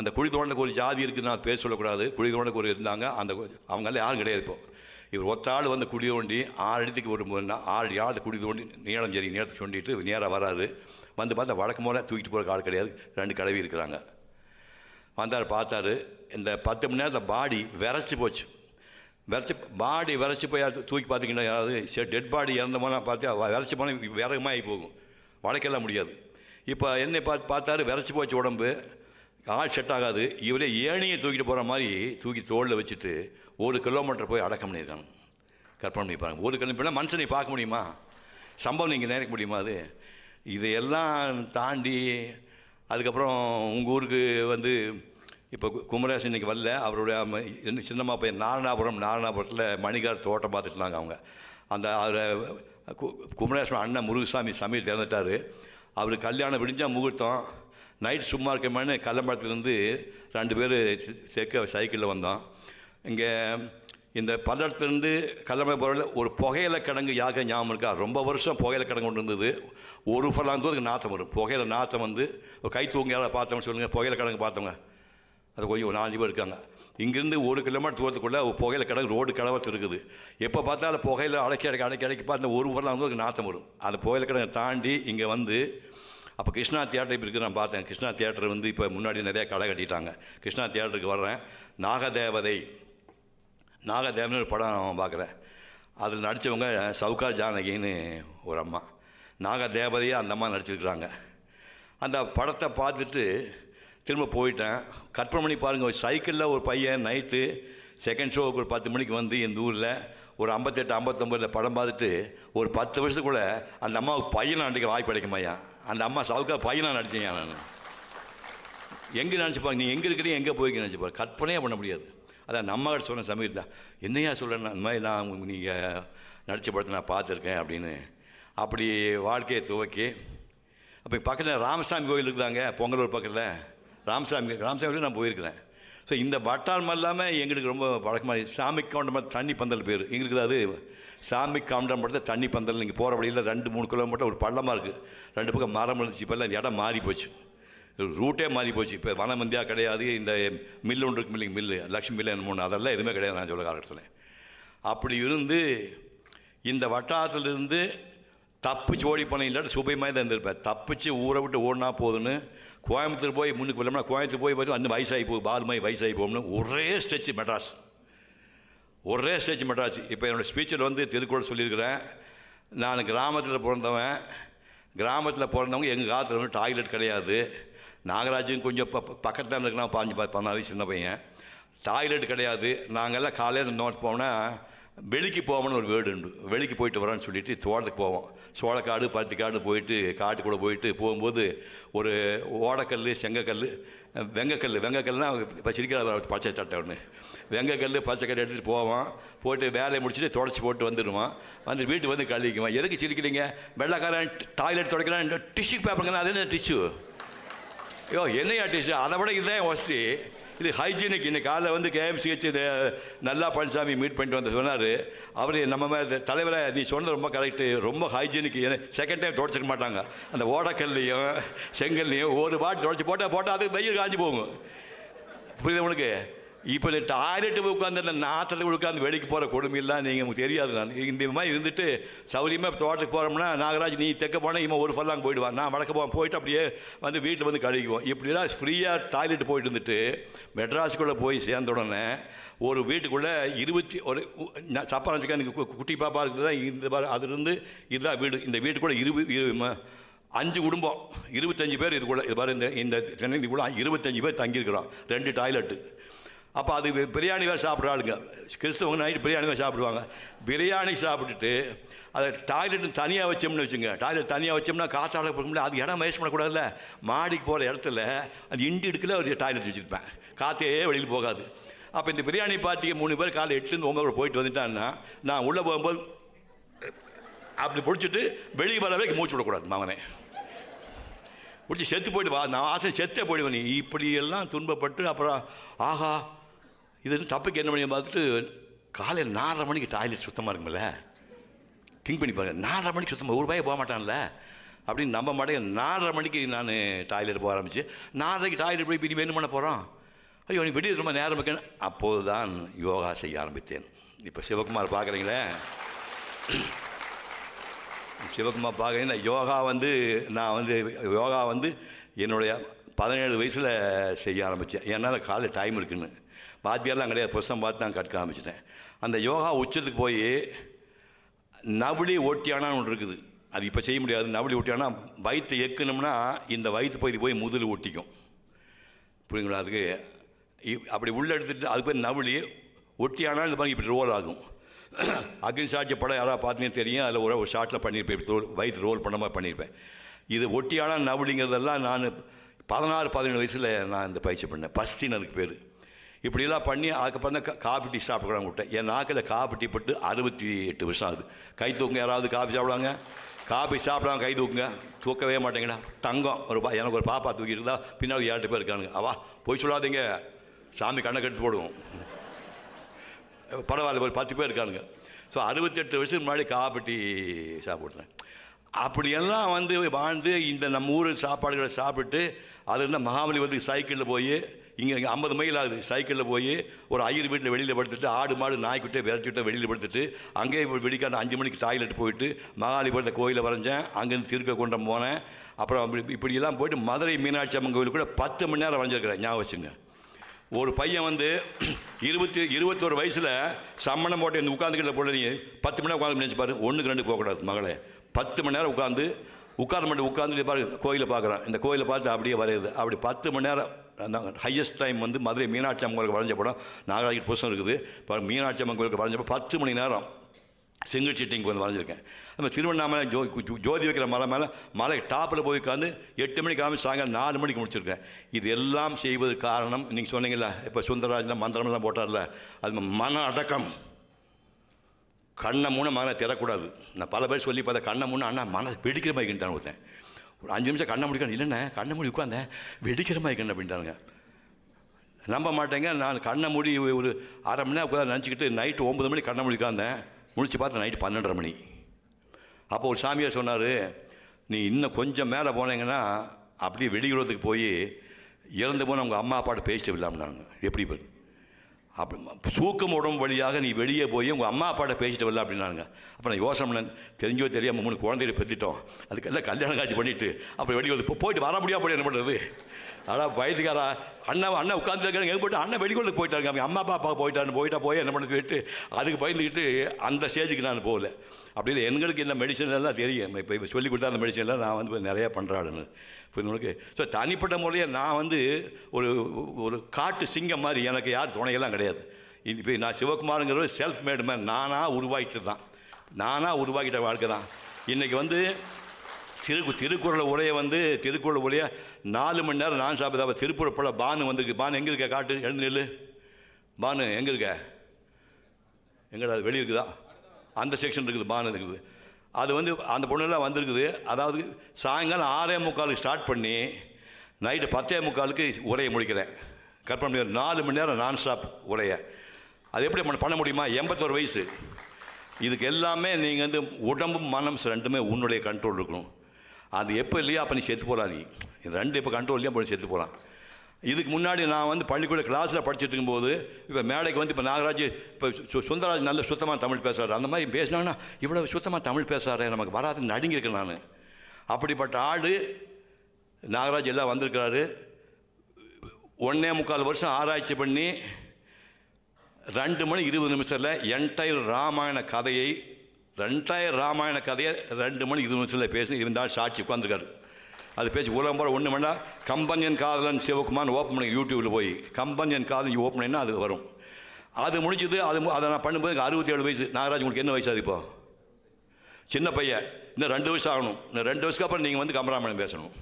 அந்த குழி தோண்டக்கு ஒரு ஜாதி இருக்குது, நான் பேர் சொல்லக்கூடாது. குழி தோண்டக்கு ஒரு இருந்தாங்க. அந்த அவங்களால யாரும் கிடையாது. இப்போ இவர் ஒத்தாள் வந்து குழி தோண்டி 6 இடத்துக்கு ஒரு 6 ஆள் குழி தோண்டி நீளம் சரி நேரத்துக்கு சொல்லிட்டு நேராக வராது. வந்து பார்த்தா வழக்கம் போல தூக்கிட்டு போகிற ஆள் கிடையாது. 2 கிளவி இருக்கிறாங்க. வந்தார், பார்த்தாரு. இந்த 10 மணி நேரத்தில் பாடி விரைச்சி போச்சு. பாடி விரைச்சி போய் தூக்கி பார்த்திங்கன்னா, யாராவது டெட் பாடி இறந்த போனால் பார்த்தா விரைச்சி போனால் விறகுமாக ஆகி போகும், வளைக்கலாம் முடியாது. இப்போ என்னை பார்த்தாரு, விரைச்சி போச்சு உடம்பு, ஆள் செட் ஆகாது. இவரே ஏணியை தூக்கிட்டு போகிற மாதிரி தூக்கி தோளில் வச்சுட்டு 1 கிலோமீட்டர் போய் அடக்கம் பண்ணியிருக்காங்க. கற்பனை பண்ணி பாருங்கள். 1 கிலோமீட்டர் மனுஷனை பார்க்க முடியுமா? சம்பவம் நீங்கள் நினைக்க முடியுமா? அது இதையெல்லாம் தாண்டி அதுக்கப்புறம் உங்கள் ஊருக்கு வந்து இப்போ குமரேசன் இன்றைக்கி வரல. அவருடைய சின்னம்மா பையன் நாரணாபுரத்தில் மணிகார் தோட்டம் பார்த்துட்டுலாங்க அவங்க. அந்த குமரேசன் அண்ணன் முருகசாமி சமையல் திறந்துட்டார். அவர் கல்யாணம் விடிஞ்சால் முகூர்த்தம். நைட் சும்மா இருக்கமான்னு கல்லம்பலத்துலேருந்து 2 பேர் சேர்க்க சைக்கிளில் வந்தோம். இங்கே இந்த பல்லடத்துலேருந்து கல்லம்பலம் போகிற ஒரு புகையில கிடங்கு யாக ஞாபகம் இருக்கா? ரொம்ப வருஷம் புகையில கிடங்கு கொண்டு இருந்தது. ஒரு ஃபலாந்தோம் அதுக்கு நாற்றம் வரும். புகையில நாற்றம் வந்து ஒரு கை தூங்க யாராவது பார்த்தோம்னு சொல்லுங்கள். புகையில கிடங்கு பார்த்தவங்க அது கொஞ்சம் 4 பேர் இருக்காங்க. இங்கேருந்து 1 கிலோமீட்டர் தூரத்துக்குள்ளே புகையில கிடங்கு ரோடு கிளவத்து இருக்குது. எப்போ பார்த்தாலும் புகையில அடைக்கி பார்த்து ஒரு ஃபலாந்தோம் அதுக்கு நாற்றம் வரும். அந்த புகையில கிடங்கை தாண்டி இங்கே வந்து அப்போ கிருஷ்ணா தியேட்டர் இப்போ இருக்குது. நான் பார்த்தேன். கிருஷ்ணா தியேட்டர் வந்து இப்போ முன்னாடி நிறையா கடை கட்டிட்டாங்க. கிருஷ்ணா தியேட்டருக்கு வர்றேன். நாகதேவன் ஒரு படம் பார்க்குறேன். அதில் நடித்தவங்க சவுகா ஜானகின்னு ஒரு அம்மா. நாகதேவதையாக அந்த அம்மா நடிச்சிருக்கிறாங்க. அந்த படத்தை பார்த்துட்டு திரும்ப போயிட்டேன். கற்பனை பண்ணி பாருங்கள், ஒரு சைக்கிளில் ஒரு பையன் நைட்டு செகண்ட் ஷோவுக்கு ஒரு 10 மணிக்கு வந்து இந்த ஊரில் ஒரு 58-59 படம் பார்த்துட்டு ஒரு 10 வருஷத்துக்குள்ள அந்த அம்மாவுக்கு பையனாக நடிக்க வாய்ப்பு கிடைக்குமாய்யா. அந்த அம்மா சவுக்கா பையனாக நடிச்சேன் நான். எங்கே நினச்சிப்பாங்க, நீ எங்கே இருக்கிறீங்க, எங்கே போய்க்க நினச்சிப்பாரு. கற்பனையே பண்ண முடியாது. அதான் நம்ம கிட்ட சொன்ன சமயத்தில் என்னையா சொல்கிறேன், இந்த மாதிரி நான் நீங்கள் நடித்த படத்தை நான் பார்த்துருக்கேன் அப்படின்னு. அப்படி வாழ்க்கையை துவக்கி அப்போ பக்கத்தில் ராமசாமி கோயில் இருக்குதாங்க, பொங்கலூர் பக்கத்தில் ராமசாமி கோயில் நான் போயிருக்கிறேன். ஸோ இந்த வட்டாரம் இல்லாமல் எங்களுக்கு ரொம்ப பழக்கமாக சாமி கவுண்டம் தண்ணி பந்தல் பேர் எங்களுக்கு. அது சாமி கவுண்டம் படத்தில் தண்ணி பந்தல். நீங்கள் போகிற வழியில் 2-3 கிலோமீட்டர் ஒரு பள்ளமாக இருக்குது. 2 பக்கம் மரம் இருந்துச்சு. இப்போல்லாம் இடம் மாறி போச்சு. ரூட்டே மாறி போச்சு. இப்போ வனம் இந்தியா கிடையாது, இந்த மில்லு ஒன்று இருக்கு இல்லைங்க, மில்லு லக்ஷ்மி மில்லு என்ன மூணு, அதெல்லாம் எதுவுமே கிடையாது நான் சொல்ல காலத்தில். அப்படி இருந்து இந்த வட்டாரத்திலிருந்து தப்பிச்சு ஓடி போனேன், இல்லாட்டி சுபயமாக தான் இருந்திருப்பேன். தப்பிச்சு ஊரை விட்டு ஓடினா போதுன்னு கோயம்புத்தூர் போய் முன்னுக்கு வரலாம்னா கோயம்புத்தூர் போய் பார்த்து அந்த வயசாகி போய் பாலுமாய் வயசாகி போகணும்னு ஒரே ஸ்டெச் மெட்ராஸ், ஒரே ஸ்டேஜ் மெட்ராஸ். இப்போ என்னோடய ஸ்பீச்சில் வந்து திருக்குறள் சொல்லியிருக்கிறேன். நான் கிராமத்தில் பிறந்தவன். கிராமத்தில் பிறந்தவங்க எங்கள் காலத்தில் வந்து டாய்லெட் கிடையாது. நாகராஜன் கொஞ்சம் பக்கத்தில் இருக்கிறான், 15 வயசு சின்ன பையன். டாய்லெட் கிடையாது. நாங்கள்லாம் காலையில் நோட் போனால் வெளிக்கு போவோம்னு ஒரு வீடு உண்டு. வெளிக்கு போயிட்டு வரோன்னு சொல்லிட்டு தோட்டத்துக்கு போவோம். சோளக்காடு பருத்திக்காடு போயிட்டு காட்டுக்குள்ளே போயிட்டு போகும்போது ஒரு ஓடக்கல், செங்கக்கல், வெங்கக்கல்னால் இப்போ சிரிக்கிற பச்சை சட்டை ஒன்று, வெங்கக்கல் பச்சைக்கல் எடுத்துகிட்டு போவோம். போட்டு வேலையை முடிச்சுட்டு தொடச்சி போட்டு வந்துடுவோம். வந்து வீட்டுக்கு வந்து கழுவிக்குவோம். எதுக்கு சிரிக்கிறீங்க? வெள்ளைக்காரன் டாய்லெட் துடைக்கிறான், டிஷ்யூ பேப்பருங்கன்னா அது என்ன டிஷ்யூ? ஐயோ என்னையா டிஷ்யூ? அதை விட இதுதான் வசதி. இது ஹைஜீனிக். இன்னைக்கு காலைல வந்து KMCH நல்லா பழனிசாமி மீட் பண்ணிட்டு வந்து சொன்னார். அவர் நம்ம மேலே தலைவரை நீ சொன்னது ரொம்ப கரெக்டு, ரொம்ப ஹைஜீனிக். செகண்ட் டைம் தொடச்சிக்க மாட்டாங்க. அந்த ஓடக்கல்லையும் செங்கல்லையும் ஒரு பாட்டு தொடச்சி போட்டால் அது வெயில் காஞ்சி போகும். புரியுது உங்களுக்கு? இப்போ இந்த டாய்லெட்டு உட்காந்து அந்த நாற்றத்துக்கு உட்காந்து வெளிக்கு போகிற கொடுமையெல்லாம் நீங்கள் உங்களுக்கு தெரியாது. நான் இந்த மாதிரி இருந்துட்டு சௌரியமாக தோட்டத்துக்கு போகிறோம்னா நாகராஜ் நீ தெக்க போனால் இவன் ஒரு ஃபல்லாங்க போயிடுவான், நான் வடக்க போவான், போயிட்டு அப்படியே வந்து வீட்டில் வந்து கழுவிக்குவோம். இப்படிலாம் ஃப்ரீயாக டாய்லெட் போயிட்டு இருந்துட்டு மெட்ராஸுக்குள்ளே போய் சேர்ந்த உடனே ஒரு வீட்டுக்குள்ளே 21 சப்பாரஞ்சுக்கா எனக்கு குட்டி பாப்பா இருக்குது தான் இந்த அதுலேருந்து இதுதான் வீடு. இந்த வீட்டுக்குள்ளே 5 குடும்பம், 25 பேர் இதுக்குள்ளே. இது பாரு இந்த இதுக்குள்ளே 25 பேர் தங்கியிருக்கிறோம், 2 டாய்லெட்டு. அப்போ அது பிரியாணி வேறு சாப்பிட்ற ஆளுங்க. கிறிஸ்தவங்க நைட்டு பிரியாணி வேறு சாப்பிடுவாங்க. பிரியாணி சாப்பிட்டுட்டு அதை டாய்லெட் தனியாக வச்சோம்னு வச்சுங்க. டாய்லெட் தனியாக வச்சோம்னா காற்றால போக முடியாது. அது இடம் வேஸ்ட் பண்ணக்கூடாதுல்ல. மாடிக்கு போகிற இடத்துல அந்த இண்டு இடுக்கில் ஒரு டாய்லெட் வச்சுருப்பேன், காற்றே வெளியில் போகாது. அப்போ இந்த பிரியாணி பார்ட்டிக்கு 3 பேர் காலை 8லேருந்து 9 போயிட்டு வந்துட்டான்னா நான் உள்ளே போகும்போது அப்படி பிடிச்சிட்டு வெளியே வர வரைக்கும் மூச்சு விடக்கூடாது. மகனே பிடிச்சி செத்து போயிட்டு வா, நான் ஆசை செத்தே போயிடுவேன். நீ இப்படியெல்லாம் துன்பப்பட்டு அப்புறம் ஆஹா இது தப்புக்கு என்ன பண்ணி பார்த்துட்டு காலையில் 4:30 மணிக்கு டாய்லெட் சுத்தமாக இருக்குமில்ல, திங்க் பண்ணி பாருங்கள். 4:30 மணிக்கு சுத்தமாக ஒரு ரூபாய் போக மாட்டான்ல அப்படின்னு நம்ப மாட்டேன். 4:30 மணிக்கு நான் டாய்லெட் போக ஆரம்பிச்சு 4:30க்கு டாய்லெட் போய் பிடி வேணும் பண்ண போகிறோம். ஐயோ நீ விடிய ரொம்ப நேரம் வைக்கணும். அப்போது தான் யோகா செய்ய ஆரம்பித்தேன். இப்போ சிவகுமார் பார்க்குறீங்களே, சிவகுமார் பார்க்குறீங்கன்னா யோகா வந்து நான் வந்து யோகா வந்து என்னுடைய 17 வயசில் செய்ய ஆரம்பித்தேன். என்னால் காலையில் டைம் இருக்குன்னு. பாத்தியாரெலாம் கிடையாது, புஸ்தம் பார்த்து நான் கற்க ஆரம்பிச்சிட்டேன். அந்த யோகா உச்சத்துக்கு போய் நவளி ஒட்டியானான்னு ஒன்று இருக்குது, அது இப்போ செய்ய முடியாது. நவளி ஒட்டியானா வயிற்று எக்கணும்னா இந்த வயிற்று பகுதி போய் முதல் ஒட்டிக்கும். புரியுங்களா? அதுக்கு அப்படி உள்ளே எடுத்துகிட்டு அது போய் நவளி ஒட்டியானா இந்த மாதிரி இப்படி ரோல் ஆகும். அக்னி சாட்சி படம் யாராவது பார்த்தீங்கன்னு தெரியும், அதில் ஒரு ஷார்ட்டில் பண்ணியிருப்பேன், இப்படி வயிற்று ரோல் பண்ண மாதிரி பண்ணியிருப்பேன். இது ஒட்டியானா நவளிங்கிறதெல்லாம் நான் 16-17 வயசில் நான் இந்த பயிற்சி பண்ணேன். பஸ்தின்னு அதுக்கு பேர். இப்படிலாம் பண்ணி அதுக்கப்புறம் தான் காஃபி டீ சாப்பிடக்கூடாது விட்டேன். என் நாக்கில் காஃபி டீ பட்டு 68 வருஷம் ஆகுது. கை தூக்குங்க, யாராவது காஃபி சாப்பிடுவாங்க? காஃபி சாப்பிடாம கை தூக்குங்க. தூக்கவே மாட்டேங்கடா. தங்கம் எனக்கு ஒரு பாப்பா தூக்கிட்டு பின்னாடி 7 பேர் இருக்கானுங்க. அவா போய் சொல்லாதீங்க, சாமி கண்ணை கெடுத்து போடுவோம். பரவாயில்ல, ஒரு 10 பேர் இருக்கானுங்க. ஸோ 68 வருஷத்துக்கு முன்னாடி காஃபி டீ சாப்பிட்றேன். அப்படியெல்லாம் வந்து வாழ்ந்து இந்த நம்ம ஊர் சாப்பாடுகளை சாப்பிட்டு அது இருந்தால் மகாபலிபுரத்துக்கு சைக்கிளில் போய் இங்கே 50 மைல் ஆகுது. சைக்கிளில் போய் ஒரு ஐயர் வீட்டில் வெளியில் படுத்துட்டு ஆடு மாடு நாய்க்குட்டே விரட்டிவிட்டு வெளியில் படுத்துட்டு அங்கேயே வெடிக்கான 5 மணிக்கு டாய்லெட் போயிட்டு மகாபலிபுரத்தை கோயிலில் வரைஞ்சேன். அங்கேருந்து திருக்ககுண்டம் போனேன். அப்புறம் இப்படியெல்லாம் போயிட்டு மதுரை மீனாட்சி அம்மன் கோயில் கூட 10 மணி நேரம் வரைஞ்சிருக்கிறேன். ஞாபகம் வச்சுங்க. ஒரு பையன் வந்து 21 வயசில் சம்மணம் போட்டு இந்த உட்காந்துக்கிட்ட போட 10 மணி நேரம் உட்காந்து நினச்சிப்பாரு. 1க்கு 2 போகக்கூடாது மகளே. 10 மணி நேரம் உட்காந்துட்டு பாரு கோயிலை பார்க்குறான். இந்த கோயிலை பார்த்து அப்படியே வரையுது. அப்படி 10 மணி நேரம். அந்த ஹையஸ்ட் டைம் வந்து மதுரை மீனாட்சி அம்மன் கோயிலுக்கு வரைஞ்ச படம் நாகராஜ் புதுசம் இருக்குது. இப்போ மீனாட்சி அம்மன் கோயிலுக்கு வரைஞ்சப்போ 10 மணி நேரம் சிங்கிள் சீட்டிங் வந்து வரைஞ்சிருக்கேன். நம்ம திருவண்ணாமலை ஜோதி வைக்கிற மலை டாப்பில் போய் உட்காந்து 8 மணிக்கு ஆரம்பிச்சு சாயங்காலம் 4 மணிக்கு முடிச்சிருக்கேன். இது எல்லாம் செய்வதற்கு காரணம் நீங்கள் சொன்னீங்களா, இப்போ சுந்தரராஜன் மந்திரம்லாம் போட்டார்ல, அது மன அடக்கம். கண்ணை மூணு மகனை திறக்கூடாது. நான் பல பேர் சொல்லி பார்த்தா கண்ணை மூணு அண்ணா மன வெடிக்கிற மாதிரி கிட்டான்னு ஒருத்தன். ஒரு 5 நிமிஷம் கண்ணை முடிக்கணும். இல்லைண்ணே கண்ணை மூடி உட்காந்தேன் வெடிக்கிற மாதிரி கண்ணை அப்படின்ட்டானுங்க. நம்ப மாட்டேங்க. நான் கண்ணை மூடி ஒரு அரை மணி நேரம் உட்காந்து நினச்சிக்கிட்டு நைட்டு 9 மணிக்கு கண்ணை மூடி உட்காந்தேன். முடிச்சு பார்த்தா நைட்டு 12:30 மணி. அப்போ ஒரு சாமியார் சொன்னார், நீ இன்னும் கொஞ்சம் மேலே போனீங்கன்னா அப்படியே வெளியுறவுக்கு போய் இறந்து போன அவங்க அம்மா அப்பாட்ட பேசிட்டு விடலாம்னாங்க. எப்படி அப்படி சூக்கம் உடம்பு வழியாக நீ வெளியே போய் உங்கள் அம்மா அப்பாட்ட பேசிட்டு வரல அப்படின்னாங்க. அப்போ நான் யோசனை பண்ணேன், தெரிஞ்சோ தெரியாமல் 3 குழந்தைகளை பெற்றுட்டோம், அதுக்கெல்லாம் கல்யாணம் காட்சி பண்ணிவிட்டு அப்புறம் வெளியுறவு போயிட்டு வர முடியாமல் போய் என்ன பண்ணுறது? ஆனால் வயதுக்காரா அண்ணன் உட்காந்துருக்காங்க, எங்கே போய்ட்டு அண்ணன் வெளியுறவுக்கு போயிட்டாங்க, அவங்க அம்மா அப்பா போய் என்ன பண்ண சொல்லிட்டு அதுக்கு பயந்துக்கிட்டு அந்த ஸ்டேஜுக்கு நான் போகல. அப்படி இல்லை, எங்களுக்கு என்ன மெடிசன் எல்லாம் தெரியும், இப்போ சொல்லி கொடுத்தா அந்த மெடிசன்லாம் நான் வந்து நிறையா பண்ணுறாடுன்னு உங்களுக்கு. ஸோ தனிப்பட்ட முறையில் நான் ஒரு காட்டு சிங்கம் மாதிரி, எனக்கு யார் துணையெல்லாம் கிடையாது. இப்போ நான் சிவகுமாருங்கிற செல்ஃப் மேடு மேன், நானாக உருவாக்கிட்ட வாழ்க்கை தான். இன்றைக்கி திருக்குறள் உரையை 4 மணி நேரம் நான் சாப்பிட்டா திருப்புறப்பட பானு வந்திருக்கு. பானு எங்கே இருக்க? காட்டு, எழுந்து நெல். பானு எங்கே இருக்க? எங்கடா வெளியே இருக்குதா? அந்த செக்ஷன் இருக்குது, பானு இருக்குது. அது அந்த பொண்ணெல்லாம் வந்திருக்குது. அதாவது சாயங்காலம் 6:45 ஸ்டார்ட் பண்ணி நைட்டு 10:45 உரையை முடிக்கிறேன். கற்பனை பண்ணி 4 மணி நேரம் நான் ஸ்டாப் உரையை. அது எப்படி பண்ண முடியுமா? 81 வயசு. இதுக்கு எல்லாமே நீங்கள் உடம்பும் மனம் ரெண்டுமே உன்னுடைய கண்ட்ரோல் இருக்கணும். அது எப்போ இல்லையா அப்போ நீ செத்து போகலாம். நீ இது 2 இப்போ கண்ட்ரோல் இல்லையா அப்போ செத்து போகலாம். இதுக்கு முன்னாடி நான் பள்ளிக்கூட கிளாஸில் படிச்சுட்டு இருக்கும்போது இப்போ மேடைக்கு இப்போ நாகராஜ், இப்போ சுந்தரராஜ் நல்ல சுத்தமாக தமிழ் பேசுகிறாரு. அந்த மாதிரி பேசினாங்கன்னா இவ்வளோ சுத்தமாக தமிழ் பேசுகிறாரு, நமக்கு வராதுன்னு நடுங்கியிருக்கேன் நான். அப்படிப்பட்ட ஆள் நாகராஜ் எல்லாம் வந்திருக்கிறாரு. 1.25 வருஷம் ஆராய்ச்சி பண்ணி 2 மணி 20 நிமிஷத்தில் என்டையர் ராமாயண கதையை 2 மணி 20 நிமிஷத்தில் பேசி இருந்தால் சாட்சி உட்காந்துருக்காரு. அது பேசி உலகம் போகிற 1 மணி நேரம். கம்பன்யன் காதலன் சிவகுமார் ஓப்பன் பண்ணி யூடியூப்பில் போய் கம்பன்யன் காதலன் ஓப்பன் பண்ணினா அது வரும். அது முடிஞ்சது. அதை நான் பண்ணும்போது எனக்கு 67 வயசு. நாகராஜ் உங்களுக்கு என்ன வயசு? அது இப்போ சின்ன பையன். இன்னும் 2 வருஷம் ஆகணும். இன்னும் 2 வருஷத்துக்கு அப்புறம் நீங்கள் கம்பராமாயணம் பேசணும்.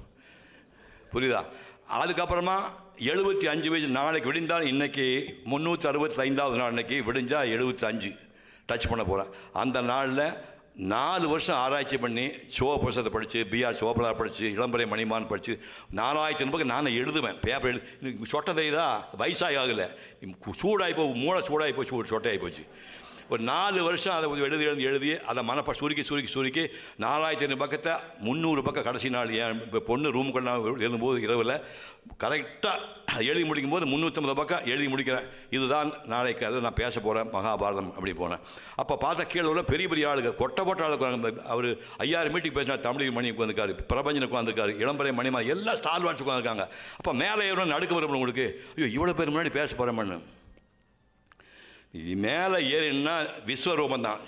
புரியுதா? அதுக்கப்புறமா 75 வயசு. நாளைக்கு விடிந்தால் இன்றைக்கி 365வது நாள். இன்றைக்கி விடிஞ்சால் 75 டச் பண்ண போகிறேன். அந்த நாளில் 4 வருஷம் ஆராய்ச்சி பண்ணி சிவபுரசத்தை படித்து, பிஆர் சோபலா படித்து, இளம்பரை மணிமான் படித்து 4000 பக்கம் நான் எழுதுவேன். பேப்பர் சொட்டதை தான் வயசாகி ஆகலை, சூடாகி மூளை சூடாகி போச்சு, சொட்டையாகி போச்சு. ஒரு 4 வருஷம் அதை எழுதி அதை மனப்பா சுருக்கி 4000 பக்கத்தை 300 பக்கம் கடைசி நாள். என் இப்போ பொண்ணு ரூமுக்குள்ள எழுதும்போது இரவில் கரெக்டாக எழுதி முடிக்கும்போது 350 பக்கம் எழுதி முடிக்கிறேன். இதுதான் நாளைக்கு அதை நான் பேச போகிறேன் மகாபாரதம் அப்படி போனேன். அப்போ பார்த்தா கீழே உள்ள பெரிய ஆளுங்க, கொட்ட ஆளுங்க. அவர் 5000 மீட்டிங் பேசினா தமிழ் மணி உட்காந்துருக்காரு, பிரபஞ்சனுக்கு உட்காந்துருக்காரு, இளம்பரை மணிமா எல்லாம் ஸ்டால் வாட்ஸ் உட்காந்துருக்காங்க. அப்போ மேலே எவ்வளோ நடுக்க வரும் உங்களுக்கு? ஐயோ இவ்வளோ பேர் முன்னாடி பேச போகிறேன். மேலே ஏறினா விஸ்வரூபம் தான்.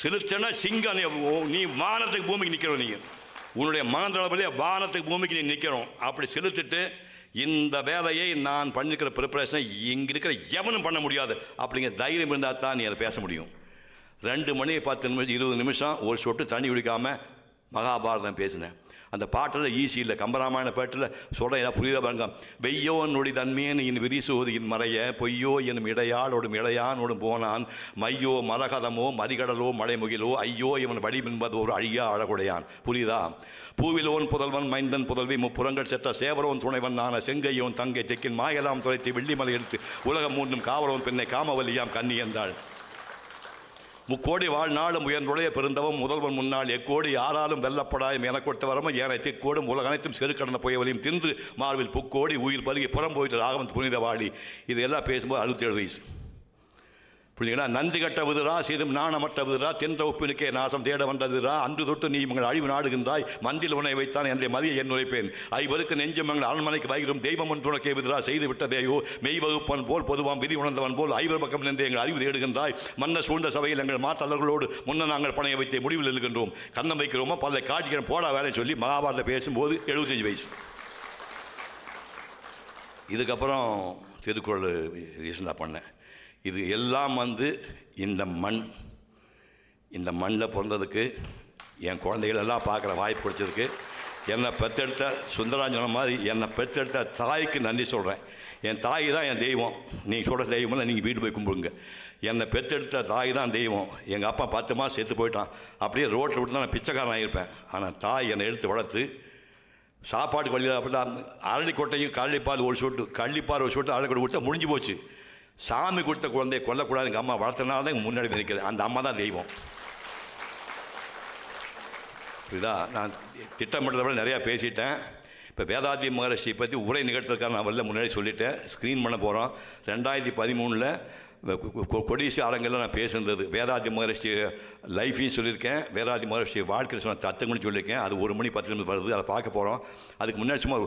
செலுத்தினா சிங்கம். நீ வானத்துக்கு பூமிக்கு நிற்கிறோம். நீங்கள் உன்னுடைய மனதளவிலே வானத்துக்கு பூமிக்கு நீ நிற்கிறோம். அப்படி செலுத்திட்டு இந்த வேலையை நான் பண்ணிக்கிற ப்ரிப்பரேஷனை இங்கே இருக்கிற எவனும் பண்ண முடியாது அப்படிங்கிற தைரியம் இருந்தால் தான் நீ அதை பேச முடியும். 2 மணி 10 நிமிஷம் 20 நிமிஷம் ஒரு சொட்டு தண்ணி குடிக்காமல் மகாபாரதம் பேசினேன். அந்த பாட்டில் ஈஸி இல்லை. கம்பராமாயண பாட்டில் சொல்கிறேன், புரியுதா பாருங்க. வெய்யோ நொடி தன்மேன் இன் விரிசோதியின் மறைய பொய்யோ எனும் இடையாளோடும் இளையானோடும் போனான் மையோ மரகதமோ மதிகடலோ மழைமுகிலோ ஐயோ இவன் வடிவென்பது ஒரு அழியா அழகுடையான். புரியுதா? பூவிலோன் புதல்வன் மைந்தன் புதல்வி முப்புறங்கள் செற்ற சேவரோன் துணைவன் நான செங்கையோன் தங்கை தெக்கின் மாயெல்லாம் துரைத்து வெள்ளிமலை எடுத்து உலகம் மூன்றும் காவலோன் பெண்ணை காமவல்லியாம் கண்ணி என்றாள். 3 கோடி வாழ்நாளும் உயர்ந்துடைய பெருந்தவம் முதல்வன் முன்னால் எக்கோடி யாராலும் வெல்லப்படாயும் என கொடுத்த வரமும் ஏனை திக்கோடும் உலக அனைத்தும் செருக்கடன புயவலையும் தின்று மார்பில் புக்கோடி உயிர் பருகி புறம் போயிட்டு ராகவன் புனித வாழி. இதெல்லாம் பேசும்போது 67 வயசு. புரிஞ்சுங்களா? நன்றி கட்ட விதுரா சீதும் நாணமற்ற விதுரா தென்ற ஒப்பினுக்கே நாசம் தேட வந்ததுரா அன்று தொட்டு நீ உங்கள் அழிவு நாடுகின்றாய் மண்டில் உணை வைத்தான் என்ற மதியை என் உரைப்பேன். ஐவருக்கு நெஞ்சம் எங்கள் அரண்மனைக்கு வைகிறும் தெய்வம் ஒன்றுனக்கே விதுரா செய்து விட்டதேயோ மெய் வகுப்பன் போல் பொதுவாம் விதி உணர்ந்தவன் போல் ஐவர் பக்கம் நின்று எங்கள் அறிவு தேடுகின்றாய். மன்ன சூழ்ந்த சபையில் எங்கள் மாற்றலர்களோடு முன்ன நாங்கள் பணைய வைத்தே முடிவில் எழுகின்றோம். கண்ணம் வைக்கிறோமோ பல்லை காட்டிக்கிறோம் போடா வேலை சொல்லி மகாபாரதம் பேசும்போது 75 வயசு. இதுக்கப்புறம் திருக்குறள் ரீசெண்டாக பண்ணேன். இது எல்லாம் இந்த மண்ணில் பிறந்ததுக்கு என் குழந்தைகளெல்லாம் பார்க்குற வாய்ப்பு கொடுத்ததுக்கு என்னை பெற்றெடுத்த சுந்தராஞ்சனம் மாதிரி என்னை பெற்றெடுத்த தாய்க்கு நன்றி சொல்கிறேன். என் தாய் தான் என் தெய்வம். நீங்கள் சொல்கிற தெய்வம்லாம் நீங்கள் வீடு போய் கும்பிடுங்க. என்னை பெற்றெடுத்த தாய் தான் தெய்வம். எங்கள் அப்பா 10 மாதம் செத்து போயிட்டான். அப்படியே ரோட்டில் விட்டு தான் நான் பிச்சைக்காரன் ஆகியிருப்பேன். ஆனால் தாய் என்னை எடுத்து வளர்த்து சாப்பாடு வழியில் அப்படி தான் அரளிக்கொட்டையும் கள்ளிப்பால் ஒரு சொட்டு அரளிக்கொட்டை கொடுத்தா முடிஞ்சு போச்சு. சாமி கொடுத்த குழந்தையை கொல்லக்கூடாது எங்கள் அம்மா வளர்த்தனால தான் முன்னாடி நிற்கிறேன். அந்த அம்மா தான் தெய்வம். புரியுதா? நான் திட்டமிட்டதை விட நிறையா பேசிட்டேன். இப்போ வேதாத்ரி மகரிஷி பற்றி உரை நிகழ்த்துறதுக்காக நான் வரல, முன்னாடி சொல்லிட்டேன். ஸ்க்ரீன் பண்ண போகிறோம். 2013 கொடிசி அரங்கெல்லாம் நான் பேசுனது வேதாத்ரி மகரிஷி லைஃபையும் சொல்லியிருக்கேன், வேதாத்ரி மகரிஷி வாழ்க்கை சொன்ன தத்துவம்னு சொல்லியிருக்கேன். அது 1 மணி 10 நிமிஷம் வருது, அதை பார்க்க போகிறோம். அதுக்கு முன்னாடி சும்மா